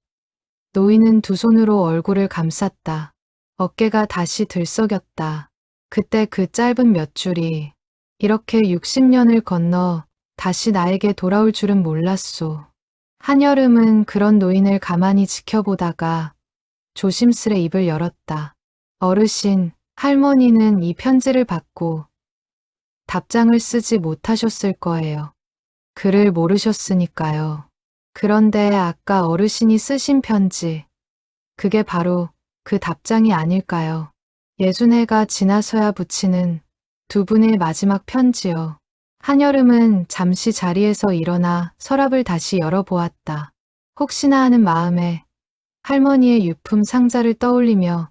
Speaker 1: 노인은 두 손으로 얼굴을 감쌌다. 어깨가 다시 들썩였다. 그때 그 짧은 몇 줄이 이렇게 60년을 건너 다시 나에게 돌아올 줄은 몰랐소. 한여름은 그런 노인을 가만히 지켜보다가 조심스레 입을 열었다. 어르신, 할머니는 이 편지를 받고 답장을 쓰지 못하셨을 거예요. 글을 모르셨으니까요. 그런데 아까 어르신이 쓰신 편지, 그게 바로 그 답장이 아닐까요? 60해가 지나서야 붙이는 두 분의 마지막 편지요. 한여름은 잠시 자리에서 일어나 서랍을 다시 열어보았다. 혹시나 하는 마음에 할머니의 유품 상자를 떠올리며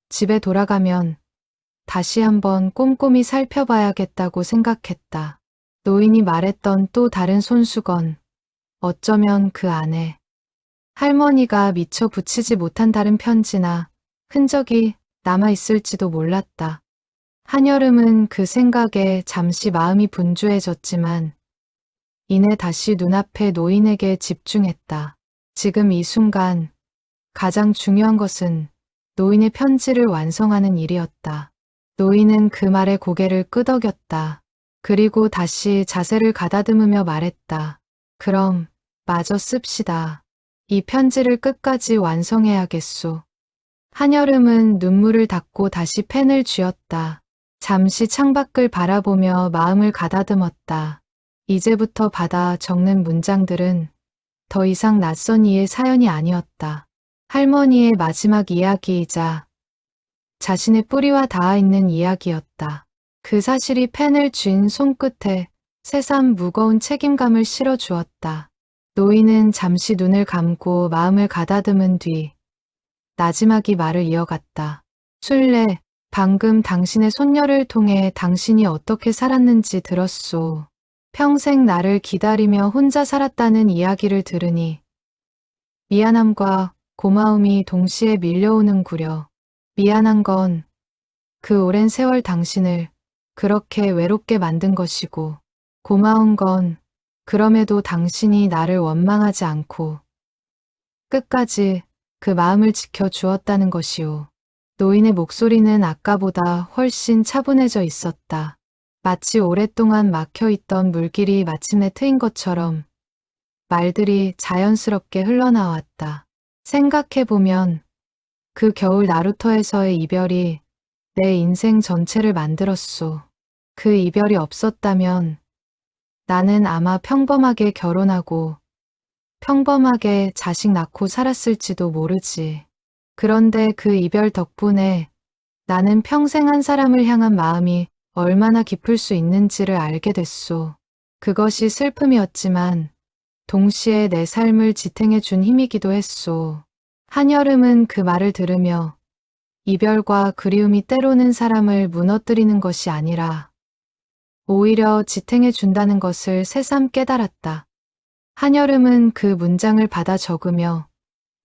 Speaker 1: 집에 돌아가면 다시 한번 꼼꼼히 살펴봐야겠다고 생각했다. 노인이 말했던 또 다른 손수건, 어쩌면 그 안에 할머니가 미처 붙이지 못한 다른 편지나 흔적이 남아있을지도 몰랐다. 한여름은 그 생각에 잠시 마음이 분주해졌지만 이내 다시 눈앞에 노인에게 집중했다. 지금 이 순간 가장 중요한 것은 노인의 편지를 완성하는 일이었다. 노인은 그 말에 고개를 끄덕였다. 그리고 다시 자세를 가다듬으며 말했다. 그럼 마저 씁시다. 이 편지를 끝까지 완성해야겠소. 한여름은 눈물을 닦고 다시 펜을 쥐었다. 잠시 창밖을 바라보며 마음을 가다듬었다. 이제부터 받아 적는 문장들은 더 이상 낯선 이의 사연이 아니었다. 할머니의 마지막 이야기이자 자신의 뿌리와 닿아있는 이야기였다. 그 사실이 펜을 쥔 손끝에 새삼 무거운 책임감을 실어주었다. 노인은 잠시 눈을 감고 마음을 가다듬은 뒤 나지막이 말을 이어갔다. 술래, 방금 당신의 손녀를 통해 당신이 어떻게 살았는지 들었소. 평생 나를 기다리며 혼자 살았다는 이야기를 들으니 미안함과 고마움이 동시에 밀려오는구려. 미안한 건 그 오랜 세월 당신을 그렇게 외롭게 만든 것이고, 고마운 건 그럼에도 당신이 나를 원망하지 않고 끝까지 그 마음을 지켜주었다는 것이오. 노인의 목소리는 아까보다 훨씬 차분해져 있었다. 마치 오랫동안 막혀있던 물길이 마침내 트인 것처럼 말들이 자연스럽게 흘러나왔다. 생각해보면 그 겨울 나루터에서의 이별이 내 인생 전체를 만들었소. 그 이별이 없었다면 나는 아마 평범하게 결혼하고 평범하게 자식 낳고 살았을지도 모르지. 그런데 그 이별 덕분에 나는 평생 한 사람을 향한 마음이 얼마나 깊을 수 있는지를 알게 됐소. 그것이 슬픔이었지만 동시에 내 삶을 지탱해 준 힘이기도 했소. 한여름은 그 말을 들으며 이별과 그리움이 때로는 사람을 무너뜨리는 것이 아니라 오히려 지탱해 준다는 것을 새삼 깨달았다. 한여름은 그 문장을 받아 적으며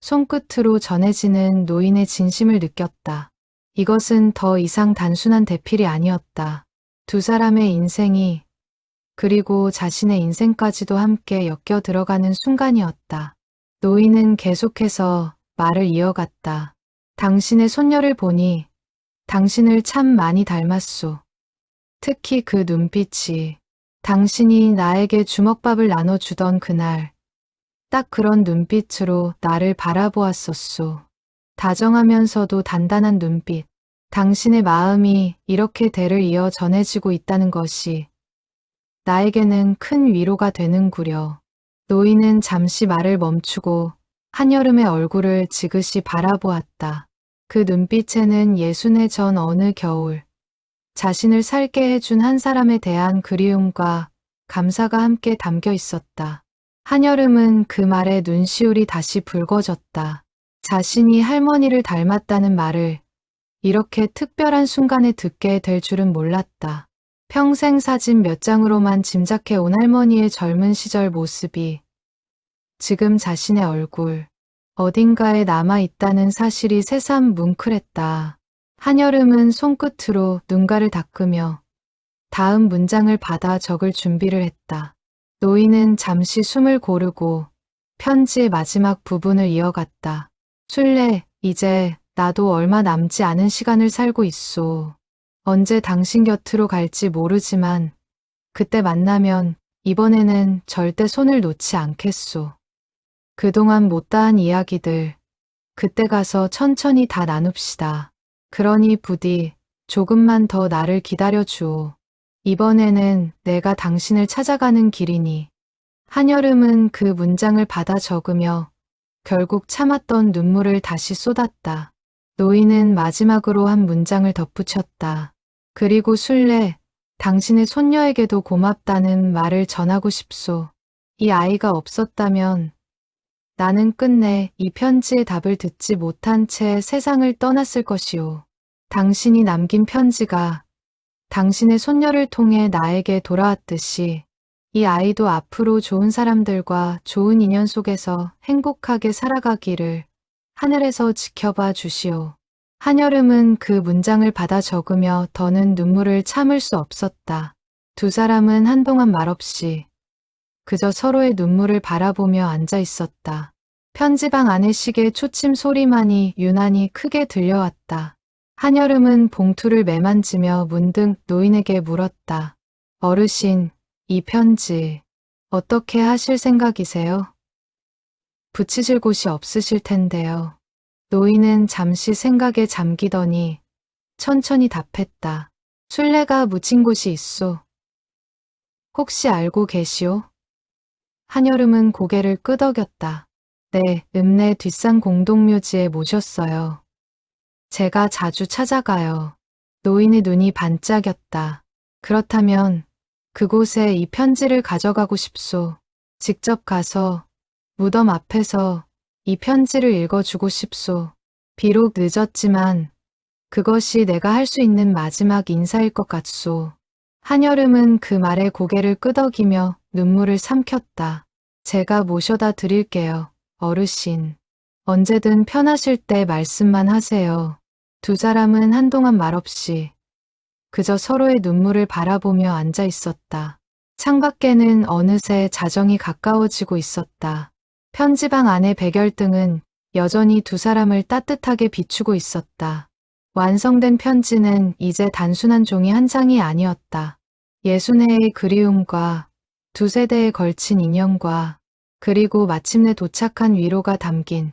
Speaker 1: 손끝으로 전해지는 노인의 진심을 느꼈다. 이것은 더 이상 단순한 대필이 아니었다. 두 사람의 인생이 그리고 자신의 인생까지도 함께 엮여 들어가는 순간이었다. 노인은 계속해서 말을 이어갔다. 당신의 손녀를 보니 당신을 참 많이 닮았소. 특히 그 눈빛이 당신이 나에게 주먹밥을 나눠주던 그날 딱 그런 눈빛으로 나를 바라보았었소. 다정하면서도 단단한 눈빛. 당신의 마음이 이렇게 대를 이어 전해지고 있다는 것이 나에게는 큰 위로가 되는구려. 노인은 잠시 말을 멈추고 한여름의 얼굴을 지그시 바라보았다. 그 눈빛에는 60년 전 어느 겨울 자신을 살게 해준 한 사람에 대한 그리움과 감사가 함께 담겨 있었다. 한여름은 그 말에 눈시울이 다시 붉어졌다. 자신이 할머니를 닮았다는 말을 이렇게 특별한 순간에 듣게 될 줄은 몰랐다. 평생 사진 몇 장으로만 짐작해 온 할머니의 젊은 시절 모습이 지금 자신의 얼굴 어딘가에 남아있다는 사실이 새삼 뭉클했다. 한여름은 손끝으로 눈가를 닦으며 다음 문장을 받아 적을 준비를 했다. 노인은 잠시 숨을 고르고 편지의 마지막 부분을 이어갔다. 술래, 이제 나도 얼마 남지 않은 시간을 살고 있소. 언제 당신 곁으로 갈지 모르지만 그때 만나면 이번에는 절대 손을 놓지 않겠소. 그동안 못다한 이야기들 그때 가서 천천히 다 나눕시다. 그러니 부디 조금만 더 나를 기다려주오. 이번에는 내가 당신을 찾아가는 길이니. 한여름은 그 문장을 받아 적으며 결국 참았던 눈물을 다시 쏟았다. 노인은 마지막으로 한 문장을 덧붙였다. 그리고 술래, 당신의 손녀에게도 고맙다는 말을 전하고 싶소. 이 아이가 없었다면 나는 끝내 이 편지의 답을 듣지 못한 채 세상을 떠났을 것이오. 당신이 남긴 편지가 당신의 손녀를 통해 나에게 돌아왔듯이 이 아이도 앞으로 좋은 사람들과 좋은 인연 속에서 행복하게 살아가기를 하늘에서 지켜봐 주시오. 한여름은 그 문장을 받아 적으며 더는 눈물을 참을 수 없었다. 두 사람은 한동안 말없이 그저 서로의 눈물을 바라보며 앉아 있었다. 편지방 안의 시계 초침 소리만이 유난히 크게 들려왔다. 한여름은 봉투를 매만지며 문득 노인에게 물었다. 어르신, 이 편지 어떻게 하실 생각이세요? 붙이실 곳이 없으실 텐데요. 노인은 잠시 생각에 잠기더니 천천히 답했다. 술래가 묻힌 곳이 있소. 혹시 알고 계시오? 한여름은 고개를 끄덕였다. 네, 읍내 뒷산 공동묘지에 모셨어요. 제가 자주 찾아가요. 노인의 눈이 반짝였다. 그렇다면 그곳에 이 편지를 가져가고 싶소. 직접 가서 무덤 앞에서 이 편지를 읽어주고 싶소. 비록 늦었지만 그것이 내가 할 수 있는 마지막 인사일 것 같소. 한여름은 그 말에 고개를 끄덕이며 눈물을 삼켰다. 제가 모셔다 드릴게요, 어르신. 언제든 편하실 때 말씀만 하세요. 두 사람은 한동안 말없이 그저 서로의 눈물을 바라보며 앉아 있었다. 창밖에는 어느새 자정이 가까워지고 있었다. 편지방 안의 백열등은 여전히 두 사람을 따뜻하게 비추고 있었다. 완성된 편지는 이제 단순한 종이 한 장이 아니었다. 60회의 그리움과 두 세대에 걸친 인연과 그리고 마침내 도착한 위로가 담긴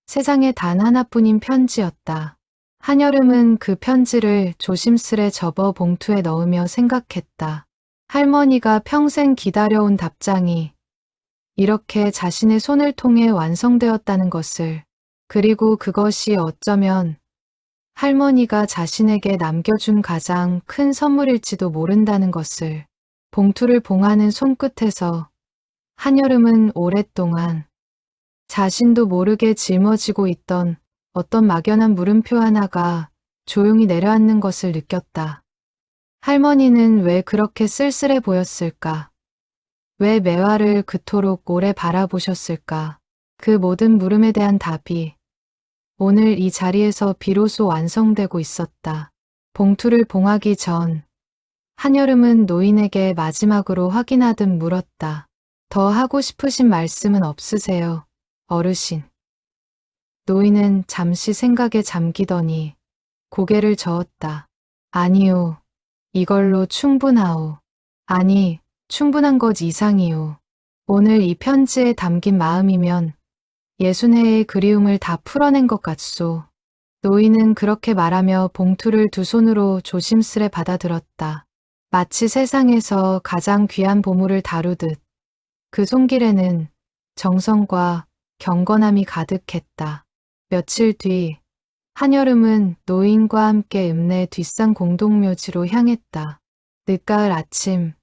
Speaker 1: 세상에 단 하나뿐인 편지였다. 한여름은 그 편지를 조심스레 접어 봉투에 넣으며 생각했다. 할머니가 평생 기다려온 답장이 이렇게 자신의 손을 통해 완성되었다는 것을, 그리고 그것이 어쩌면 할머니가 자신에게 남겨준 가장 큰 선물일지도 모른다는 것을 봉투를 봉하는 손끝에서 한여름은 오랫동안 자신도 모르게 짊어지고 있던 어떤 막연한 물음표 하나가 조용히 내려앉는 것을 느꼈다. 할머니는 왜 그렇게 쓸쓸해 보였을까? 왜 매화를 그토록 오래 바라보셨을까? 그 모든 물음에 대한 답이 오늘 이 자리에서 비로소 완성되고 있었다. 봉투를 봉하기 전 한여름은 노인에게 마지막으로 확인하듯 물었다. 더 하고 싶으신 말씀은 없으세요, 어르신? 노인은 잠시 생각에 잠기더니 고개를 저었다. 아니요, 이걸로 충분하오. 아니, 충분한 것 이상이오. 오늘 이 편지에 담긴 마음이면 60회의 그리움을 다 풀어낸 것 같소. 노인은 그렇게 말하며 봉투를 두 손으로 조심스레 받아들었다. 마치 세상에서 가장 귀한 보물을 다루듯 그 손길에는 정성과 경건함이 가득했다. 며칠 뒤 한여름은 노인과 함께 읍내 뒷산 공동묘지로 향했다. 늦가을 아침,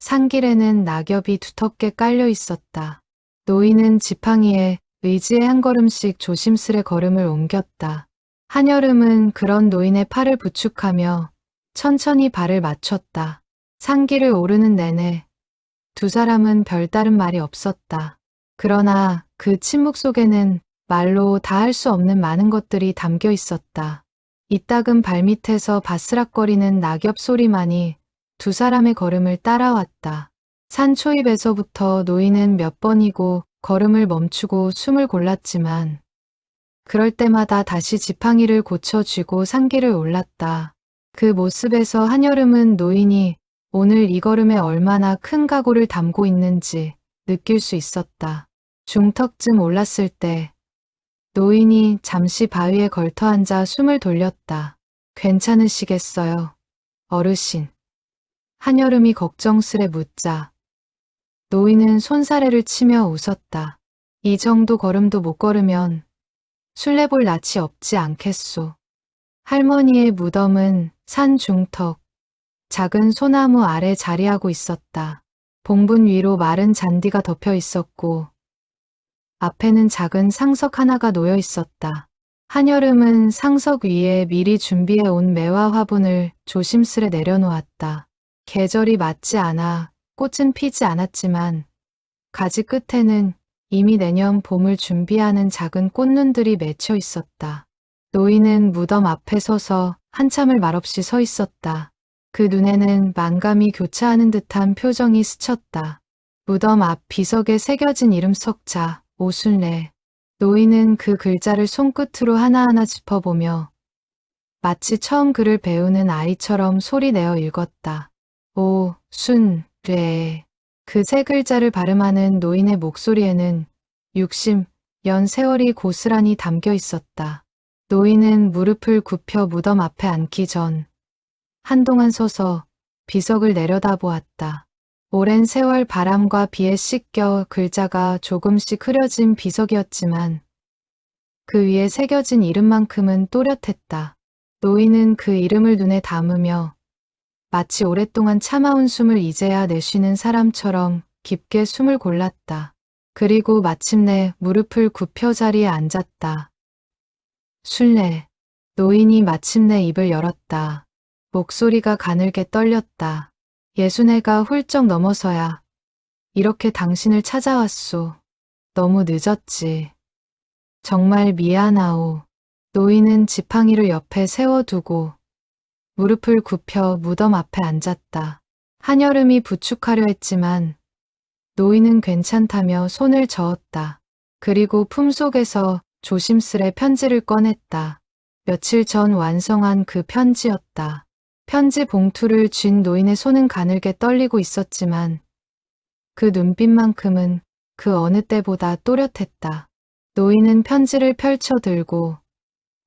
Speaker 1: 산길에는 낙엽이 두텁게 깔려 있었다. 노인은 지팡이에 의지에 한 걸음씩 조심스레 걸음을 옮겼다. 한여름은 그런 노인의 팔을 부축하며 천천히 발을 맞췄다. 산길을 오르는 내내 두 사람은 별다른 말이 없었다. 그러나 그 침묵 속에는 말로 다 할 수 없는 많은 것들이 담겨 있었다. 이따금 발밑에서 바스락거리는 낙엽 소리만이 두 사람의 걸음을 따라왔다. 산 초입에서부터 노인은 몇 번이고 걸음을 멈추고 숨을 골랐지만 그럴 때마다 다시 지팡이를 고쳐쥐고 산길을 올랐다. 그 모습에서 한여름은 노인이 오늘 이 걸음에 얼마나 큰 각오를 담고 있는지 느낄 수 있었다. 중턱쯤 올랐을 때 노인이 잠시 바위에 걸터 앉아 숨을 돌렸다. 괜찮으시겠어요, 어르신? 한여름이 걱정스레 묻자 노인은 손사래를 치며 웃었다. 이 정도 걸음도 못 걸으면 술래볼 낯이 없지 않겠소. 할머니의 무덤은 산 중턱, 작은 소나무 아래 자리하고 있었다. 봉분 위로 마른 잔디가 덮여 있었고 앞에는 작은 상석 하나가 놓여 있었다. 한여름은 상석 위에 미리 준비해 온 매화 화분을 조심스레 내려놓았다. 계절이 맞지 않아 꽃은 피지 않았지만 가지 끝에는 이미 내년 봄을 준비하는 작은 꽃눈들이 맺혀 있었다. 노인은 무덤 앞에 서서 한참을 말없이 서 있었다. 그 눈에는 만감이 교차하는 듯한 표정이 스쳤다. 무덤 앞 비석에 새겨진 이름 석자, 오순례. 노인은 그 글자를 손끝으로 하나하나 짚어보며 마치 처음 글을 배우는 아이처럼 소리내어 읽었다. 오, 순, 례. 그 세 글자를 발음하는 노인의 목소리에는 60년 세월이 고스란히 담겨 있었다. 노인은 무릎을 굽혀 무덤 앞에 앉기 전 한동안 서서 비석을 내려다보았다. 오랜 세월 바람과 비에 씻겨 글자가 조금씩 흐려진 비석이었지만 그 위에 새겨진 이름만큼은 또렷했다. 노인은 그 이름을 눈에 담으며 마치 오랫동안 참아온 숨을 이제야 내쉬는 사람처럼 깊게 숨을 골랐다. 그리고 마침내 무릎을 굽혀 자리에 앉았다. 순례. 노인이 마침내 입을 열었다. 목소리가 가늘게 떨렸다. 60해가 훌쩍 넘어서야 이렇게 당신을 찾아왔소. 너무 늦었지. 정말 미안하오. 노인은 지팡이를 옆에 세워두고 무릎을 굽혀 무덤 앞에 앉았다. 한여름이 부축하려 했지만 노인은 괜찮다며 손을 저었다. 그리고 품속에서 조심스레 편지를 꺼냈다. 며칠 전 완성한 그 편지였다. 편지 봉투를 쥔 노인의 손은 가늘게 떨리고 있었지만 그 눈빛만큼은 그 어느 때보다 또렷했다. 노인은 편지를 펼쳐 들고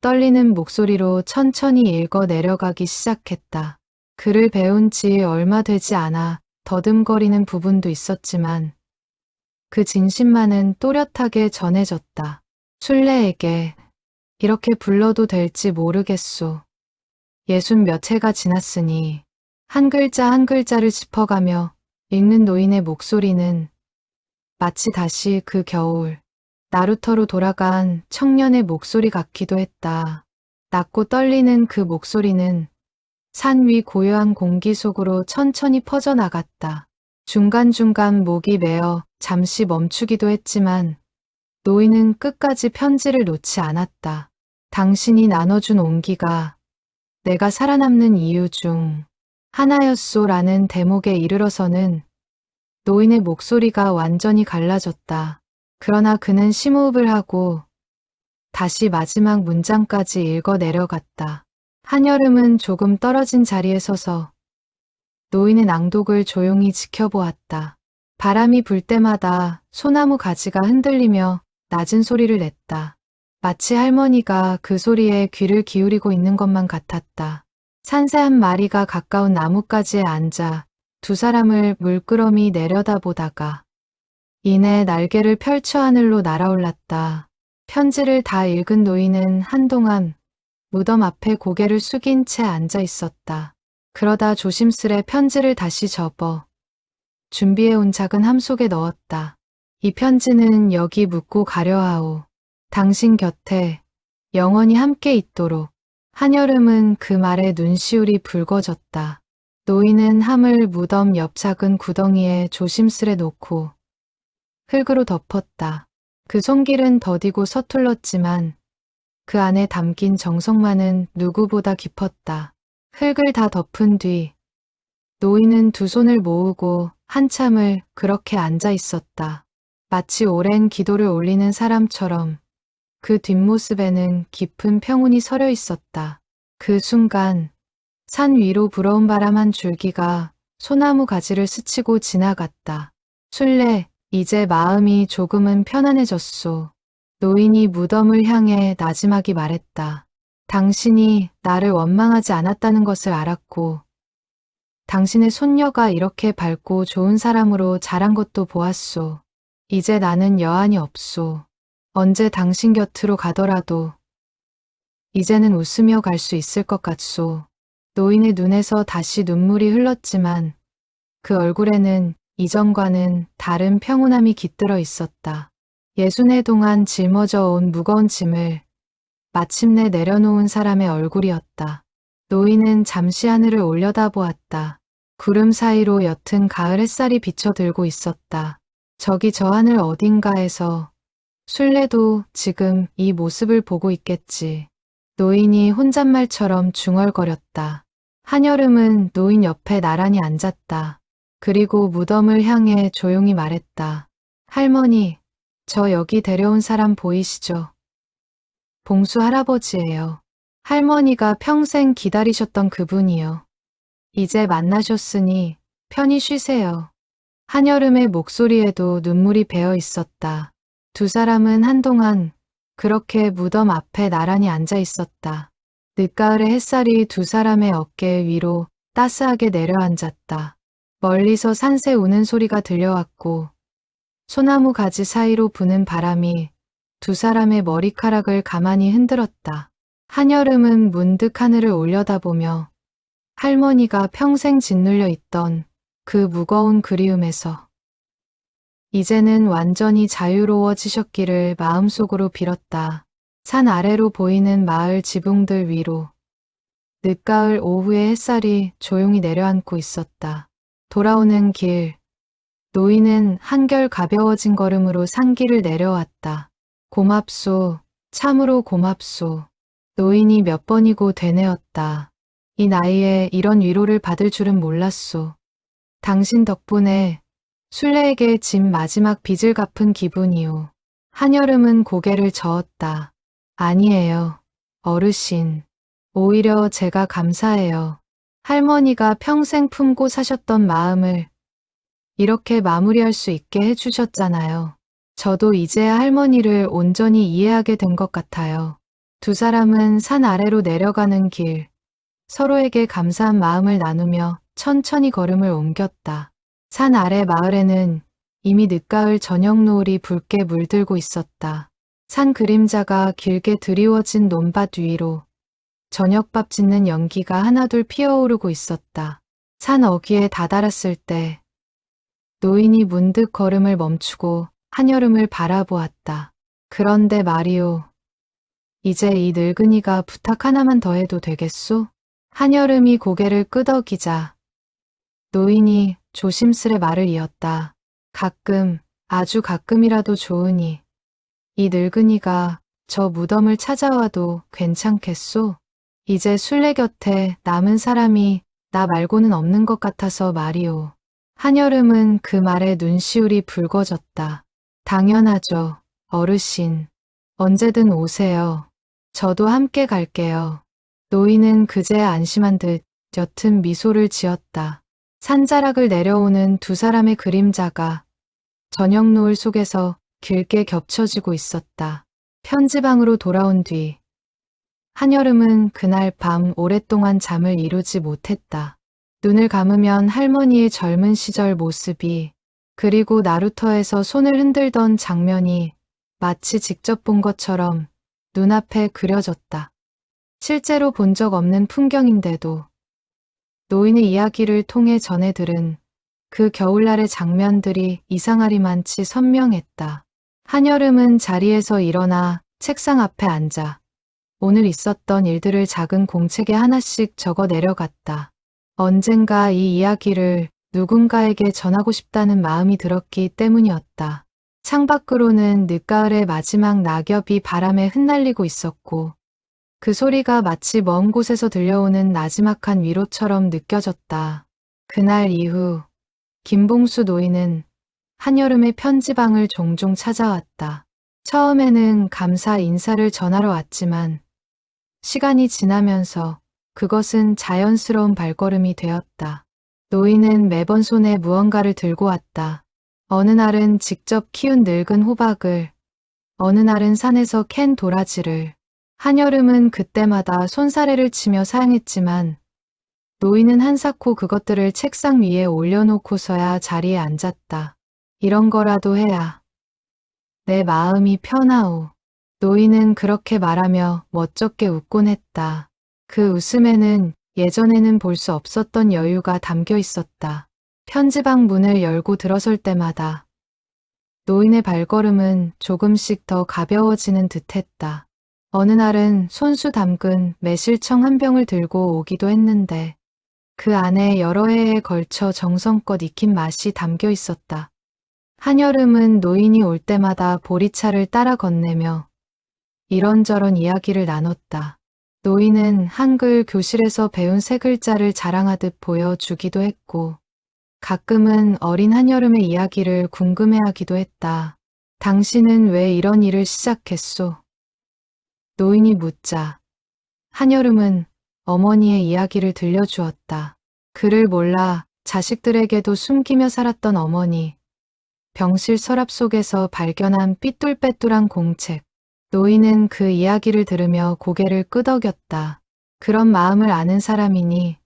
Speaker 1: 떨리는 목소리로 천천히 읽어 내려가기 시작했다. 글을 배운 지 얼마 되지 않아 더듬거리는 부분도 있었지만 그 진심만은 또렷하게 전해졌다. 순례에게 이렇게 불러도 될지 모르겠소. 60몇 해가 지났으니 한 글자 한 글자를 짚어가며 읽는 노인의 목소리는 마치 다시 그 겨울 나루터로 돌아간 청년의 목소리 같기도 했다. 낮고 떨리는 그 목소리는 산 위 고요한 공기 속으로 천천히 퍼져나갔다. 중간중간 목이 메어 잠시 멈추기도 했지만 노인은 끝까지 편지를 놓지 않았다. 당신이 나눠준 온기가 내가 살아남는 이유 중 하나였소라는 대목에 이르러서는 노인의 목소리가 완전히 갈라졌다. 그러나 그는 심호흡을 하고 다시 마지막 문장까지 읽어 내려갔다. 한여름은 조금 떨어진 자리에 서서 노인의 낭독을 조용히 지켜보았다. 바람이 불 때마다 소나무 가지가 흔들리며 낮은 소리를 냈다. 마치 할머니가 그 소리에 귀를 기울이고 있는 것만 같았다. 산새 한 마리가 가까운 나뭇가지에 앉아 두 사람을 물끄러미 내려다보다가 이내 날개를 펼쳐 하늘로 날아올랐다. 편지를 다 읽은 노인은 한동안 무덤 앞에 고개를 숙인 채 앉아 있었다. 그러다 조심스레 편지를 다시 접어 준비해온 작은 함 속에 넣었다. 이 편지는 여기 묻고 가려 하오. 당신 곁에 영원히 함께 있도록. 한여름은 그 말에 눈시울이 붉어졌다. 노인은 함을 무덤 옆 작은 구덩이에 조심스레 놓고 흙으로 덮었다. 그 손길은 더디고 서툴렀지만 그 안에 담긴 정성만은 누구보다 깊었다. 흙을 다 덮은 뒤 노인은 두 손을 모으고 한참을 그렇게 앉아 있었다. 마치 오랜 기도를 올리는 사람처럼 그 뒷모습에는 깊은 평온이 서려 있었다. 그 순간 산 위로 불어온 바람 한 줄기가 소나무 가지를 스치고 지나갔다. 술래, 이제 마음이 조금은 편안해졌소. 노인이 무덤을 향해 나지막이 말했다. 당신이 나를 원망하지 않았다는 것을 알았고 당신의 손녀가 이렇게 밝고 좋은 사람으로 자란 것도 보았소. 이제 나는 여한이 없소. 언제 당신 곁으로 가더라도 이제는 웃으며 갈 수 있을 것 같소. 노인의 눈에서 다시 눈물이 흘렀지만 그 얼굴에는 이전과는 다른 평온함이 깃들어 있었다. 60해 동안 짊어져 온 무거운 짐을 마침내 내려놓은 사람의 얼굴이었다. 노인은 잠시 하늘을 올려다보았다. 구름 사이로 옅은 가을 햇살이 비쳐들고 있었다. 저기 저 하늘 어딘가에서 술래도 지금 이 모습을 보고 있겠지. 노인이 혼잣말처럼 중얼거렸다. 한여름은 노인 옆에 나란히 앉았다. 그리고 무덤을 향해 조용히 말했다. 할머니, 저 여기 데려온 사람 보이시죠? 봉수 할아버지예요. 할머니가 평생 기다리셨던 그분이요. 이제 만나셨으니 편히 쉬세요. 한여름의 목소리에도 눈물이 배어 있었다. 두 사람은 한동안 그렇게 무덤 앞에 나란히 앉아 있었다. 늦가을의 햇살이 두 사람의 어깨 위로 따스하게 내려앉았다. 멀리서 산새 우는 소리가 들려왔고 소나무 가지 사이로 부는 바람이 두 사람의 머리카락을 가만히 흔들었다. 한여름은 문득 하늘을 올려다보며 할머니가 평생 짓눌려 있던 그 무거운 그리움에서 이제는 완전히 자유로워지셨기를 마음속으로 빌었다. 산 아래로 보이는 마을 지붕들 위로 늦가을 오후의 햇살이 조용히 내려앉고 있었다. 돌아오는 길, 노인은 한결 가벼워진 걸음으로 산길을 내려왔다. 고맙소, 참으로 고맙소. 노인이 몇 번이고 되뇌었다. 이 나이에 이런 위로를 받을 줄은 몰랐소. 당신 덕분에 술래에게 진 마지막 빚을 갚은 기분이오. 한여름은 고개를 저었다. 아니에요, 어르신. 오히려 제가 감사해요. 할머니가 평생 품고 사셨던 마음을 이렇게 마무리할 수 있게 해주셨잖아요. 저도 이제야 할머니를 온전히 이해하게 된 것 같아요. 두 사람은 산 아래로 내려가는 길, 서로에게 감사한 마음을 나누며 천천히 걸음을 옮겼다. 산 아래 마을에는 이미 늦가을 저녁 노을이 붉게 물들고 있었다. 산 그림자가 길게 드리워진 논밭 위로 저녁밥 짓는 연기가 하나둘 피어오르고 있었다. 산 어귀에 다다랐을 때 노인이 문득 걸음을 멈추고 한여름을 바라보았다. 그런데 말이오. 이제 이 늙은이가 부탁 하나만 더 해도 되겠소? 한여름이 고개를 끄덕이자 노인이 조심스레 말을 이었다. 가끔, 아주 가끔이라도 좋으니 이 늙은이가 저 무덤을 찾아와도 괜찮겠소? 이제 순례 곁에 남은 사람이 나 말고는 없는 것 같아서 말이오. 한여름은 그 말에 눈시울이 붉어졌다. 당연하죠, 어르신. 언제든 오세요. 저도 함께 갈게요. 노인은 그제야 안심한 듯 옅은 미소를 지었다. 산자락을 내려오는 두 사람의 그림자가 저녁 노을 속에서 길게 겹쳐지고 있었다. 편지방으로 돌아온 뒤 한여름은 그날 밤 오랫동안 잠을 이루지 못했다. 눈을 감으면 할머니의 젊은 시절 모습이, 그리고 나루터에서 손을 흔들던 장면이 마치 직접 본 것처럼 눈앞에 그려졌다. 실제로 본 적 없는 풍경인데도 노인의 이야기를 통해 전해 들은 그 겨울날의 장면들이 이상하리만치 선명했다. 한여름은 자리에서 일어나 책상 앞에 앉아 오늘 있었던 일들을 작은 공책에 하나씩 적어 내려갔다. 언젠가 이 이야기를 누군가에게 전하고 싶다는 마음이 들었기 때문이었다. 창밖으로는 늦가을의 마지막 낙엽이 바람에 흩날리고 있었고 그 소리가 마치 먼 곳에서 들려오는 나지막한 위로처럼 느껴졌다. 그날 이후 김봉수 노인은 한여름의 편지방을 종종 찾아왔다. 처음에는 감사 인사를 전하러 왔지만 시간이 지나면서 그것은 자연스러운 발걸음이 되었다. 노인은 매번 손에 무언가를 들고 왔다. 어느 날은 직접 키운 늙은 호박을, 어느 날은 산에서 캔 도라지를. 한여름은 그때마다 손사래를 치며 사양했지만 노인은 한사코 그것들을 책상 위에 올려놓고서야 자리에 앉았다. 이런 거라도 해야 내 마음이 편하오. 노인은 그렇게 말하며 멋쩍게 웃곤 했다. 그 웃음에는 예전에는 볼 수 없었던 여유가 담겨 있었다. 편지방 문을 열고 들어설 때마다 노인의 발걸음은 조금씩 더 가벼워지는 듯했다. 어느 날은 손수 담근 매실청 한 병을 들고 오기도 했는데 그 안에 여러 해에 걸쳐 정성껏 익힌 맛이 담겨 있었다. 한여름은 노인이 올 때마다 보리차를 따라 건네며 이런저런 이야기를 나눴다. 노인은 한글 교실에서 배운 세 글자를 자랑하듯 보여주기도 했고 가끔은 어린 한여름의 이야기를 궁금해하기도 했다. 당신은 왜 이런 일을 시작했소? 노인이 묻자 한여름은 어머니의 이야기를 들려주었다. 그를 몰라 자식들에게도 숨기며 살았던 어머니, 병실 서랍 속에서 발견한 삐뚤빼뚤한 공책. 노인은 그 이야기를 들으며 고개를 끄덕였다. 그런 마음을 아는 사람이니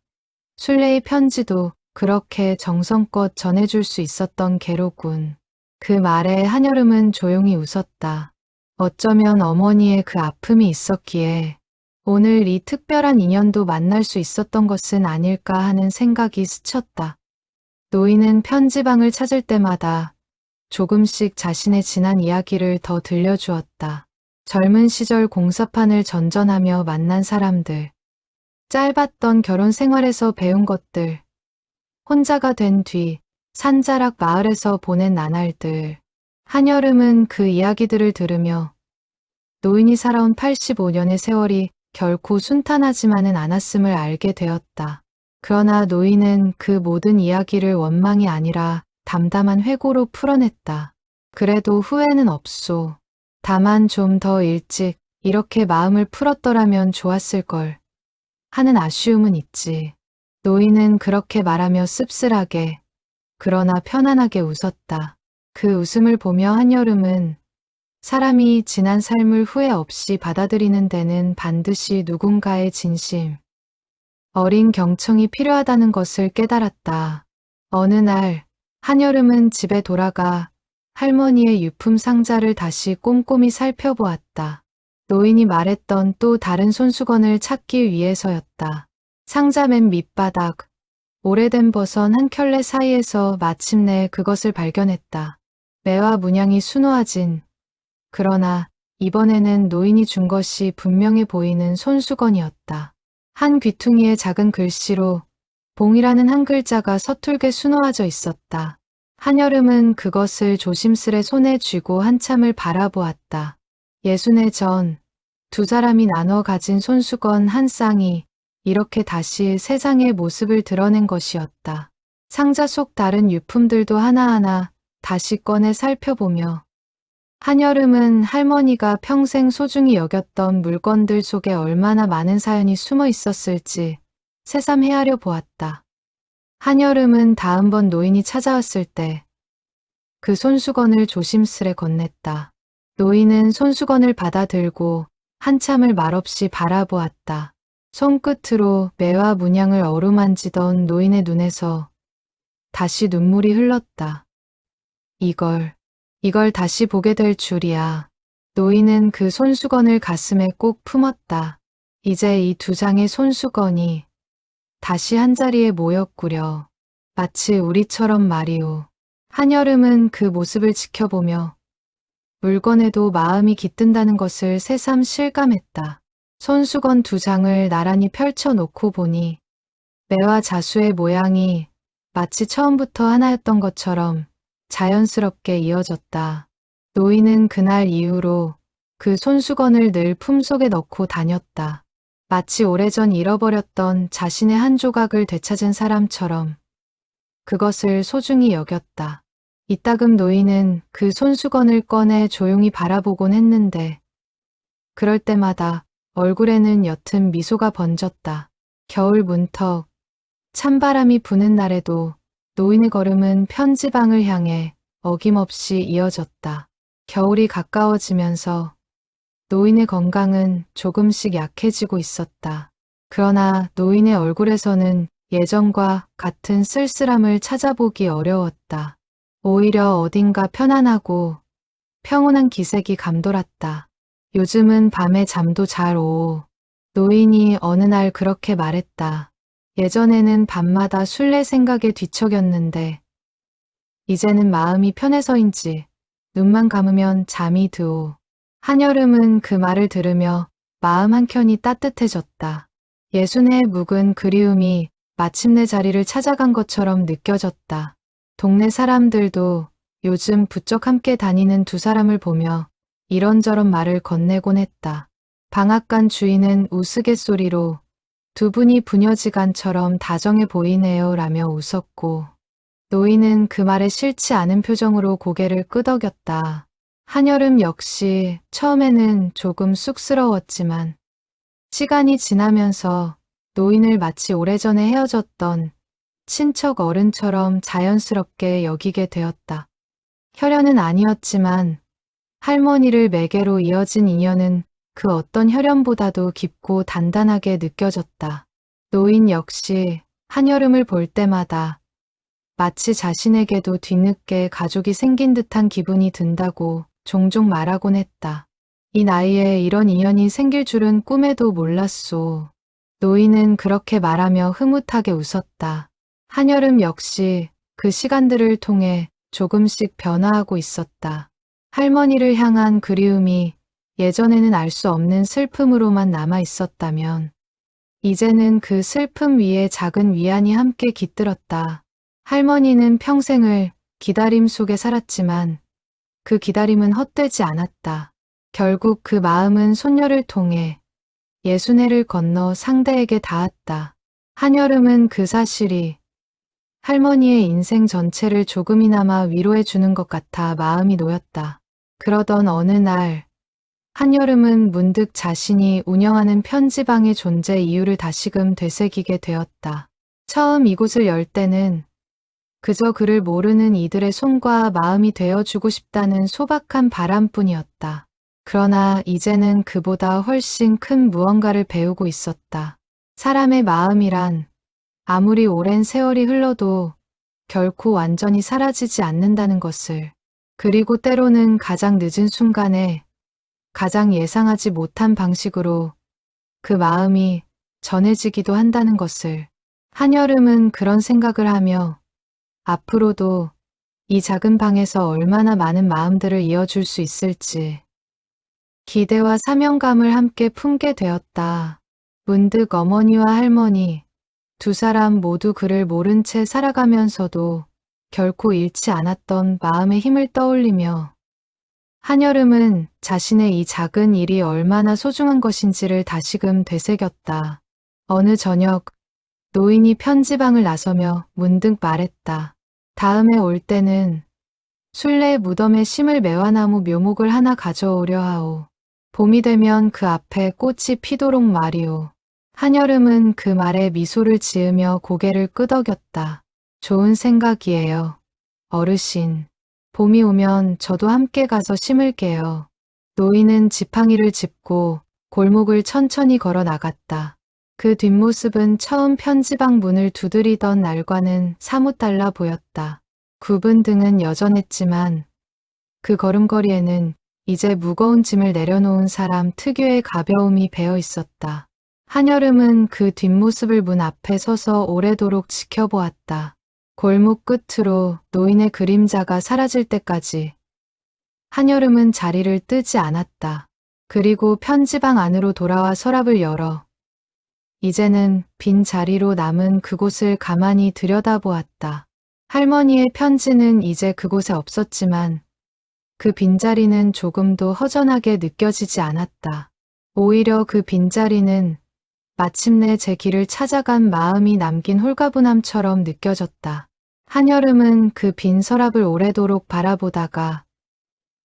Speaker 1: 순례의 편지도 그렇게 정성껏 전해줄 수 있었던 게로군. 그 말에 한여름은 조용히 웃었다. 어쩌면 어머니의 그 아픔이 있었기에 오늘 이 특별한 인연도 만날 수 있었던 것은 아닐까 하는 생각이 스쳤다. 노인은 편지방을 찾을 때마다 조금씩 자신의 지난 이야기를 더 들려주었다. 젊은 시절 공사판을 전전하며 만난 사람들, 짧았던 결혼 생활에서 배운 것들, 혼자가 된 뒤 산자락 마을에서 보낸 나날들. 한여름은 그 이야기들을 들으며 노인이 살아온 85년의 세월이 결코 순탄하지만은 않았음을 알게 되었다. 그러나 노인은 그 모든 이야기를 원망이 아니라 담담한 회고로 풀어냈다. 그래도 후회는 없소. 다만 좀 더 일찍 이렇게 마음을 풀었더라면 좋았을 걸 하는 아쉬움은 있지. 노인은 그렇게 말하며 씁쓸하게 그러나 편안하게 웃었다. 그 웃음을 보며 한여름은 사람이 지난 삶을 후회 없이 받아들이는 데는 반드시 누군가의 진심, 어린 경청이 필요하다는 것을 깨달았다. 어느 날 한여름은 집에 돌아가 할머니의 유품 상자를 다시 꼼꼼히 살펴보았다. 노인이 말했던 또 다른 손수건을 찾기 위해서였다. 상자 맨 밑바닥, 오래된 버선 한 켤레 사이에서 마침내 그것을 발견했다. 매와 문양이 수놓아진, 그러나 이번에는 노인이 준 것이 분명해 보이는 손수건이었다. 한 귀퉁이에 작은 글씨로 봉이라는 한 글자가 서툴게 수놓아져 있었다. 한여름은 그것을 조심스레 손에 쥐고 한참을 바라보았다. 60년 전 두 사람이 나눠 가진 손수건 한 쌍이 이렇게 다시 세상의 모습을 드러낸 것이었다. 상자 속 다른 유품들도 하나하나 다시 꺼내 살펴보며 한여름은 할머니가 평생 소중히 여겼던 물건들 속에 얼마나 많은 사연이 숨어 있었을지 새삼 헤아려 보았다. 한여름은 다음번 노인이 찾아왔을 때 그 손수건을 조심스레 건넸다. 노인은 손수건을 받아들고 한참을 말없이 바라보았다. 손끝으로 매와 문양을 어루만지던 노인의 눈에서 다시 눈물이 흘렀다. 이걸 다시 보게 될 줄이야. 노인은 그 손수건을 가슴에 꼭 품었다. 이제 이 두 장의 손수건이 다시 한자리에 모였구려. 마치 우리처럼 말이오. 한여름은 그 모습을 지켜보며 물건에도 마음이 깃든다는 것을 새삼 실감했다. 손수건 두 장을 나란히 펼쳐놓고 보니 매와 자수의 모양이 마치 처음부터 하나였던 것처럼 자연스럽게 이어졌다. 노인은 그날 이후로 그 손수건을 늘 품속에 넣고 다녔다. 마치 오래전 잃어버렸던 자신의 한 조각을 되찾은 사람처럼 그것을 소중히 여겼다. 이따금 노인은 그 손수건을 꺼내 조용히 바라보곤 했는데 그럴 때마다 얼굴에는 옅은 미소가 번졌다. 겨울 문턱, 찬바람이 부는 날에도 노인의 걸음은 편지방을 향해 어김없이 이어졌다. 겨울이 가까워지면서 노인의 건강은 조금씩 약해지고 있었다. 그러나 노인의 얼굴에서는 예전과 같은 쓸쓸함을 찾아보기 어려웠다. 오히려 어딘가 편안하고 평온한 기색이 감돌았다. 요즘은 밤에 잠도 잘 오. 노인이 어느 날 그렇게 말했다. 예전에는 밤마다 술래 생각에 뒤척였는데 이제는 마음이 편해서인지 눈만 감으면 잠이 드오. 한여름은 그 말을 들으며 마음 한켠이 따뜻해졌다. 예순의 묵은 그리움이 마침내 자리를 찾아간 것처럼 느껴졌다. 동네 사람들도 요즘 부쩍 함께 다니는 두 사람을 보며 이런저런 말을 건네곤 했다. 방앗간 주인은 우스갯소리로 두 분이 부녀지간처럼 다정해 보이네요 라며 웃었고 노인은 그 말에 싫지 않은 표정으로 고개를 끄덕였다. 한여름 역시 처음에는 조금 쑥스러웠지만 시간이 지나면서 노인을 마치 오래전에 헤어졌던 친척 어른처럼 자연스럽게 여기게 되었다. 혈연은 아니었지만 할머니를 매개로 이어진 인연은 그 어떤 혈연보다도 깊고 단단하게 느껴졌다. 노인 역시 한여름을 볼 때마다 마치 자신에게도 뒤늦게 가족이 생긴 듯한 기분이 든다고 종종 말하곤 했다. 이 나이에 이런 인연이 생길 줄은 꿈에도 몰랐소. 노인은 그렇게 말하며 흐뭇하게 웃었다. 한여름 역시 그 시간들을 통해 조금씩 변화하고 있었다. 할머니를 향한 그리움이 예전에는 알 수 없는 슬픔으로만 남아 있었다면 이제는 그 슬픔 위에 작은 위안이 함께 깃들었다. 할머니는 평생을 기다림 속에 살았지만 그 기다림은 헛되지 않았다. 결국 그 마음은 손녀를 통해 60해를 건너 상대에게 닿았다. 한여름은 그 사실이 할머니의 인생 전체를 조금이나마 위로해 주는 것 같아 마음이 놓였다. 그러던 어느 날 한여름은 문득 자신이 운영하는 편지방의 존재 이유를 다시금 되새기게 되었다. 처음 이곳을 열 때는 그저 그를 모르는 이들의 손과 마음이 되어주고 싶다는 소박한 바람뿐이었다. 그러나 이제는 그보다 훨씬 큰 무언가를 배우고 있었다. 사람의 마음이란 아무리 오랜 세월이 흘러도 결코 완전히 사라지지 않는다는 것을, 그리고 때로는 가장 늦은 순간에 가장 예상하지 못한 방식으로 그 마음이 전해지기도 한다는 것을. 한여름은 그런 생각을 하며 앞으로도 이 작은 방에서 얼마나 많은 마음들을 이어줄 수 있을지 기대와 사명감을 함께 품게 되었다. 문득 어머니와 할머니 두 사람 모두 그를 모른 채 살아가면서도 결코 잃지 않았던 마음의 힘을 떠올리며 한여름은 자신의 이 작은 일이 얼마나 소중한 것인지를 다시금 되새겼다. 어느 저녁 노인이 편지방을 나서며 문득 말했다. 다음에 올 때는 순례 무덤에 심을 매화나무 묘목을 하나 가져오려 하오. 봄이 되면 그 앞에 꽃이 피도록 말이오. 한여름은 그 말에 미소를 지으며 고개를 끄덕였다. 좋은 생각이에요. 어르신. 봄이 오면 저도 함께 가서 심을게요. 노인은 지팡이를 짚고 골목을 천천히 걸어 나갔다. 그 뒷모습은 처음 편지방 문을 두드리던 날과는 사뭇 달라 보였다. 굽은 등은 여전했지만 그 걸음걸이에는 이제 무거운 짐을 내려놓은 사람 특유의 가벼움이 배어 있었다. 한여름은 그 뒷모습을 문 앞에 서서 오래도록 지켜보았다. 골목 끝으로 노인의 그림자가 사라질 때까지. 한여름은 자리를 뜨지 않았다. 그리고 편지방 안으로 돌아와 서랍을 열어 이제는 빈 자리로 남은 그곳을 가만히 들여다보았다. 할머니의 편지는 이제 그곳에 없었지만 그 빈자리는 조금도 허전하게 느껴지지 않았다. 오히려 그 빈자리는 마침내 제 길을 찾아간 마음이 남긴 홀가분함처럼 느껴졌다. 한여름은 그 빈 서랍을 오래도록 바라보다가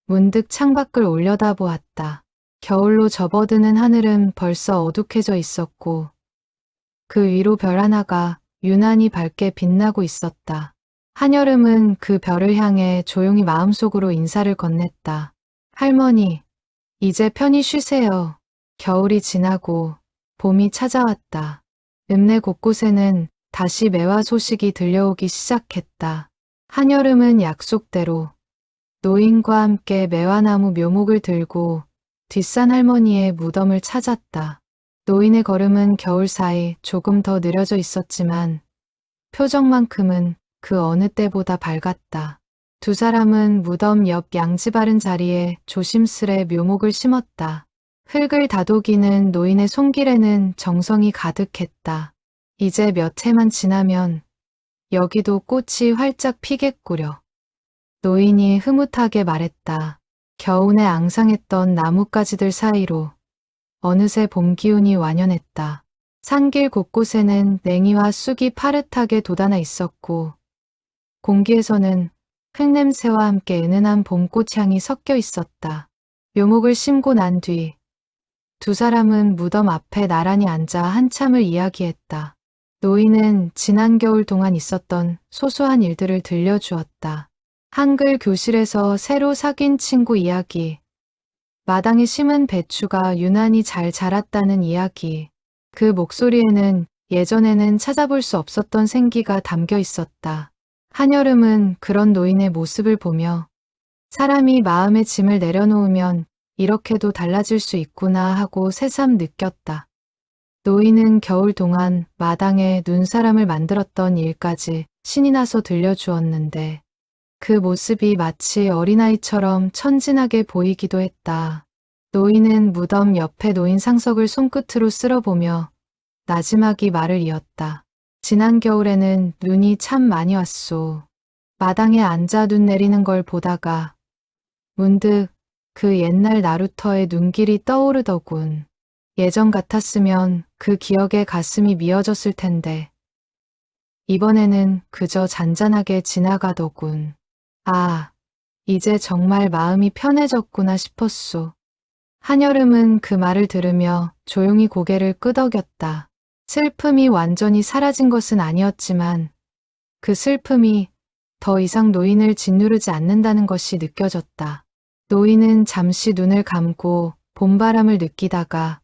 Speaker 1: 문득 창밖을 올려다보았다. 겨울로 접어드는 하늘은 벌써 어둑해져 있었고 그 위로 별 하나가 유난히 밝게 빛나고 있었다. 한여름은 그 별을 향해 조용히 마음속으로 인사를 건넸다. 할머니, 이제 편히 쉬세요. 겨울이 지나고 봄이 찾아왔다. 읍내 곳곳에는 다시 매화 소식이 들려오기 시작했다. 한여름은 약속대로 노인과 함께 매화나무 묘목을 들고 뒷산 할머니의 무덤을 찾았다. 노인의 걸음은 겨울 사이 조금 더 느려져 있었지만 표정만큼은 그 어느 때보다 밝았다. 두 사람은 무덤 옆 양지 바른 자리에 조심스레 묘목을 심었다. 흙을 다독이는 노인의 손길에는 정성이 가득했다. 이제 몇 해만 지나면 여기도 꽃이 활짝 피겠구려. 노인이 흐뭇하게 말했다. 겨우내 앙상했던 나뭇가지들 사이로 어느새 봄 기운이 완연했다. 산길 곳곳에는 냉이와 쑥이 파릇하게 돋아나 있었고 공기에서는 흙냄새와 함께 은은한 봄꽃향이 섞여 있었다. 묘목을 심고 난 뒤 두 사람은 무덤 앞에 나란히 앉아 한참을 이야기했다. 노인은 지난 겨울 동안 있었던 소소한 일들을 들려주었다. 한글 교실에서 새로 사귄 친구 이야기, 마당에 심은 배추가 유난히 잘 자랐다는 이야기, 그 목소리에는 예전에는 찾아볼 수 없었던 생기가 담겨 있었다. 한여름은 그런 노인의 모습을 보며 사람이 마음의 짐을 내려놓으면 이렇게도 달라질 수 있구나 하고 새삼 느꼈다. 노인은 겨울 동안 마당에 눈사람을 만들었던 일까지 신이 나서 들려주었는데 그 모습이 마치 어린아이처럼 천진하게 보이기도 했다. 노인은 무덤 옆에 놓인 상석을 손끝으로 쓸어보며 나지막이 말을 이었다. 지난 겨울에는 눈이 참 많이 왔소. 마당에 앉아 눈 내리는 걸 보다가 문득 그 옛날 나루터의 눈길이 떠오르더군. 예전 같았으면 그 기억에 가슴이 미어졌을 텐데 이번에는 그저 잔잔하게 지나가더군. 아, 이제 정말 마음이 편해졌구나 싶었소. 한여름은 그 말을 들으며 조용히 고개를 끄덕였다. 슬픔이 완전히 사라진 것은 아니었지만 그 슬픔이 더 이상 노인을 짓누르지 않는다는 것이 느껴졌다. 노인은 잠시 눈을 감고 봄바람을 느끼다가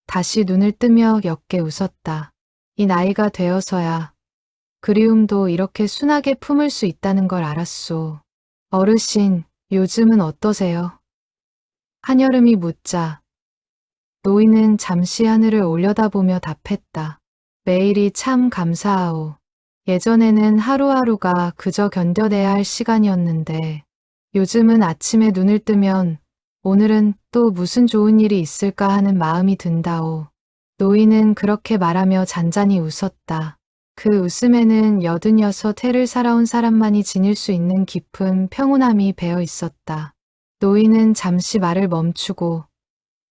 Speaker 1: 다시 눈을 뜨며 옅게 웃었다. 이 나이가 되어서야 그리움도 이렇게 순하게 품을 수 있다는 걸 알았소. 어르신, 요즘은 어떠세요? 한여름이 묻자 노인은 잠시 하늘을 올려다보며 답했다. 매일이 참 감사하오. 예전에는 하루하루가 그저 견뎌내야 할 시간이었는데 요즘은 아침에 눈을 뜨면 오늘은 또 무슨 좋은 일이 있을까 하는 마음이 든다오. 노인은 그렇게 말하며 잔잔히 웃었다. 그 웃음에는 86해를 살아온 사람만이 지닐 수 있는 깊은 평온함이 배어 있었다. 노인은 잠시 말을 멈추고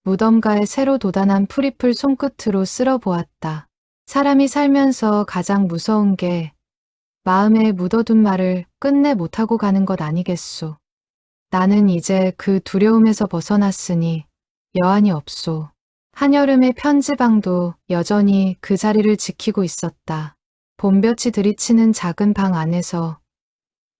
Speaker 1: 무덤가에 새로 돋아난 풀잎을 손끝으로 쓸어 보았다. 사람이 살면서 가장 무서운 게 마음에 묻어둔 말을 끝내 못하고 가는 것 아니겠소. 나는 이제 그 두려움에서 벗어났으니 여한이 없소. 한여름의 편지방도 여전히 그 자리를 지키고 있었다. 봄볕이 들이치는 작은 방 안에서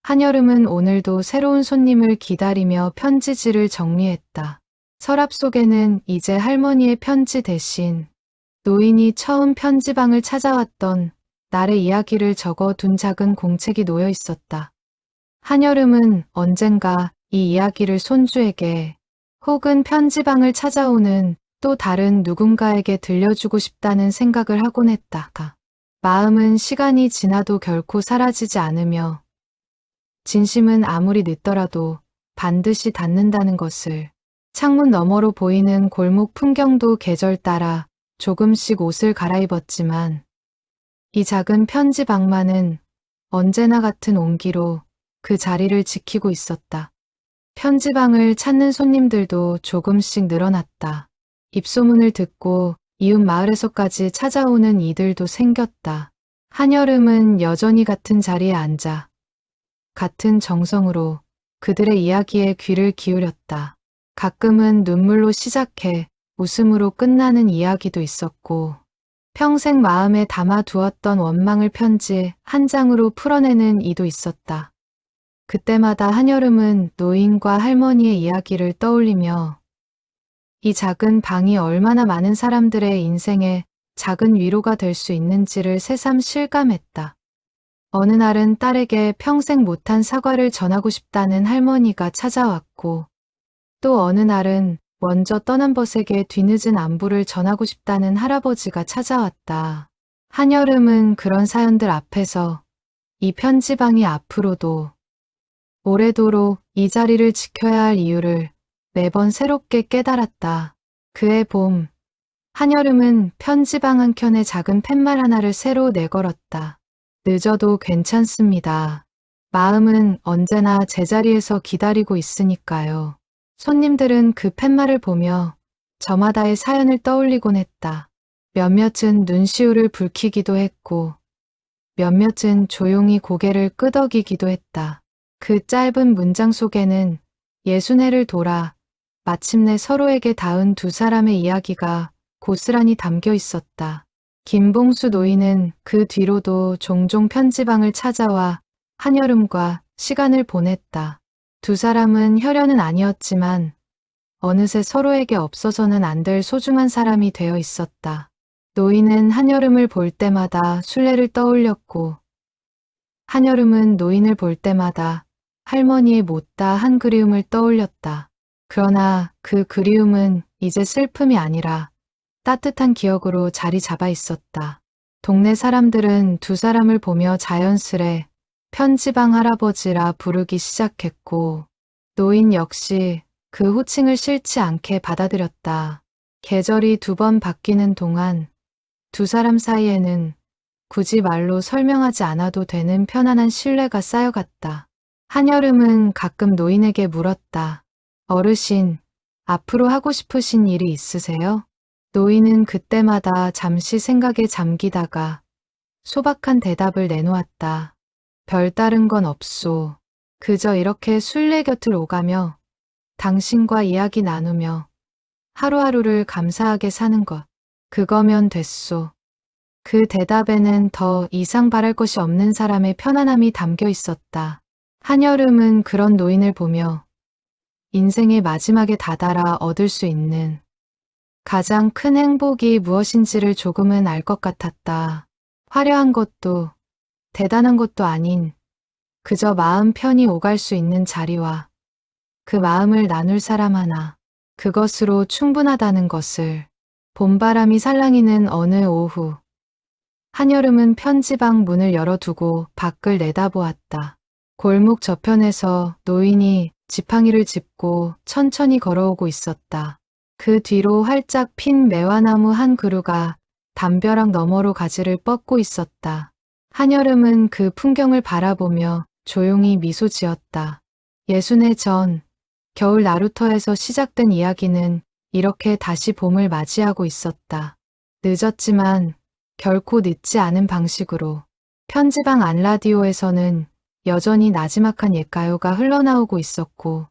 Speaker 1: 한여름은 오늘도 새로운 손님을 기다리며 편지지를 정리했다. 서랍 속에는 이제 할머니의 편지 대신 노인이 처음 편지방을 찾아왔던 날의 이야기를 적어둔 작은 공책이 놓여 있었다. 한여름은 언젠가 이 이야기를 손주에게 혹은 편지방을 찾아오는 또 다른 누군가에게 들려주고 싶다는 생각을 하곤 했다. 마음은 시간이 지나도 결코 사라지지 않으며 진심은 아무리 늦더라도 반드시 닿는다는 것을. 창문 너머로 보이는 골목 풍경도 계절 따라 조금씩 옷을 갈아입었지만 이 작은 편지방만은 언제나 같은 온기로 그 자리를 지키고 있었다. 편지방을 찾는 손님들도 조금씩 늘어났다. 입소문을 듣고 이웃 마을에서까지 찾아오는 이들도 생겼다. 한여름은 여전히 같은 자리에 앉아 같은 정성으로 그들의 이야기에 귀를 기울였다. 가끔은 눈물로 시작해 웃음으로 끝나는 이야기도 있었고 평생 마음에 담아두었던 원망을 편지 한 장으로 풀어내는 이도 있었다. 그때마다 한여름은 노인과 할머니의 이야기를 떠올리며 이 작은 방이 얼마나 많은 사람들의 인생에 작은 위로가 될 수 있는지를 새삼 실감했다. 어느 날은 딸에게 평생 못한 사과를 전하고 싶다는 할머니가 찾아왔고 또 어느 날은 먼저 떠난 벗에게 뒤늦은 안부를 전하고 싶다는 할아버지가 찾아왔다. 한여름은 그런 사연들 앞에서 이 편지방이 앞으로도 오래도록 이 자리를 지켜야 할 이유를 매번 새롭게 깨달았다. 그해 봄, 한여름은 편지방 한켠에 작은 팻말 하나를 새로 내걸었다. 늦어도 괜찮습니다. 마음은 언제나 제자리에서 기다리고 있으니까요. 손님들은 그 팻말을 보며 저마다의 사연을 떠올리곤 했다. 몇몇은 눈시울을 붉히기도 했고 몇몇은 조용히 고개를 끄덕이기도 했다. 그 짧은 문장 속에는 60해를 돌아 마침내 서로에게 닿은 두 사람의 이야기가 고스란히 담겨 있었다. 김봉수 노인은 그 뒤로도 종종 편지방을 찾아와 한여름과 시간을 보냈다. 두 사람은 혈연은 아니었지만 어느새 서로에게 없어서는 안 될 소중한 사람이 되어 있었다. 노인은 한여름을 볼 때마다 순례를 떠올렸고 한여름은 노인을 볼 때마다 할머니의 못다한 그리움을 떠올렸다. 그러나 그 그리움은 이제 슬픔이 아니라 따뜻한 기억으로 자리 잡아 있었다. 동네 사람들은 두 사람을 보며 자연스레 편지방 할아버지라 부르기 시작했고 노인 역시 그 호칭을 싫지 않게 받아들였다. 계절이 두 번 바뀌는 동안 두 사람 사이에는 굳이 말로 설명하지 않아도 되는 편안한 신뢰가 쌓여갔다. 한여름은 가끔 노인에게 물었다. 어르신, 앞으로 하고 싶으신 일이 있으세요? 노인은 그때마다 잠시 생각에 잠기다가 소박한 대답을 내놓았다. 별다른 건 없소. 그저 이렇게 순례 곁을 오가며 당신과 이야기 나누며 하루하루를 감사하게 사는 것. 그거면 됐소. 그 대답에는 더 이상 바랄 것이 없는 사람의 편안함이 담겨 있었다. 한여름은 그런 노인을 보며 인생의 마지막에 다다라 얻을 수 있는 가장 큰 행복이 무엇인지를 조금은 알 것 같았다. 화려한 것도 대단한 것도 아닌 그저 마음 편히 오갈 수 있는 자리와 그 마음을 나눌 사람 하나, 그것으로 충분하다는 것을. 봄바람이 살랑이는 어느 오후, 한여름은 편지방 문을 열어두고 밖을 내다보았다. 골목 저편에서 노인이 지팡이를 짚고 천천히 걸어오고 있었다. 그 뒤로 활짝 핀 매화나무 한 그루가 담벼락 너머로 가지를 뻗고 있었다. 한여름은 그 풍경을 바라보며 조용히 미소 지었다. 60해 전 겨울 나루터에서 시작된 이야기는 이렇게 다시 봄을 맞이하고 있었다. 늦었지만 결코 늦지 않은 방식으로. 편지방 안라디오에서는 여전히 나지막한 옛가요가 흘러나오고 있었고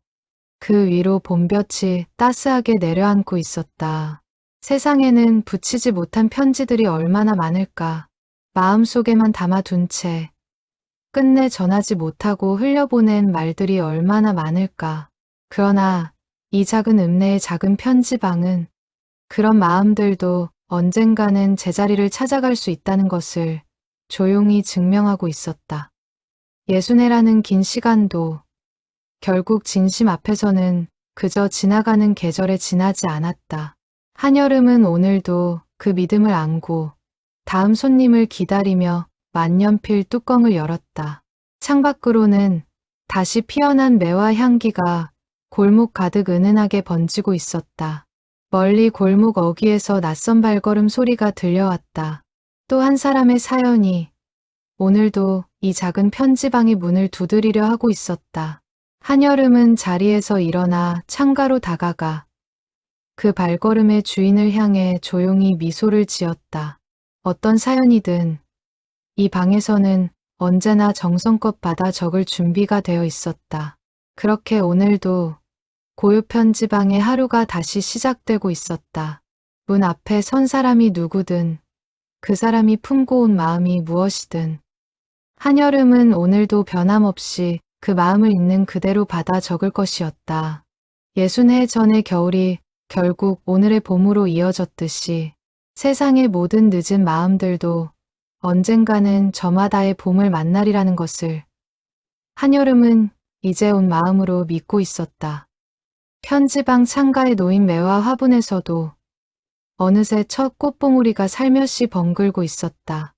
Speaker 1: 그 위로 봄볕이 따스하게 내려앉고 있었다. 세상에는 붙이지 못한 편지들이 얼마나 많을까. 마음속에만 담아둔 채 끝내 전하지 못하고 흘려보낸 말들이 얼마나 많을까. 그러나 이 작은 읍내의 작은 편지방은 그런 마음들도 언젠가는 제자리를 찾아갈 수 있다는 것을 조용히 증명하고 있었다. 60해라는 긴 시간도 결국 진심 앞에서는 그저 지나가는 계절에 지나지 않았다. 한여름은 오늘도 그 믿음을 안고 다음 손님을 기다리며 만년필 뚜껑을 열었다. 창밖으로는 다시 피어난 매화 향기가 골목 가득 은은하게 번지고 있었다. 멀리 골목 어귀에서 낯선 발걸음 소리가 들려왔다. 또 한 사람의 사연이 오늘도 이 작은 편지방의 문을 두드리려 하고 있었다. 한여름은 자리에서 일어나 창가로 다가가 그 발걸음의 주인을 향해 조용히 미소를 지었다. 어떤 사연이든 이 방에서는 언제나 정성껏 받아 적을 준비가 되어 있었다. 그렇게 오늘도 고요 편지방의 하루가 다시 시작되고 있었다. 문 앞에 선 사람이 누구든 그 사람이 품고 온 마음이 무엇이든 한여름은 오늘도 변함없이 그 마음을 있는 그대로 받아 적을 것이었다. 60해 전의 겨울이 결국 오늘의 봄으로 이어졌듯이 세상의 모든 늦은 마음들도 언젠가는 저마다의 봄을 만나리라는 것을 한여름은 이제 온 마음으로 믿고 있었다. 편지방 창가에 놓인 매화 화분에서도 어느새 첫 꽃봉오리가 살며시 벙글고 있었다.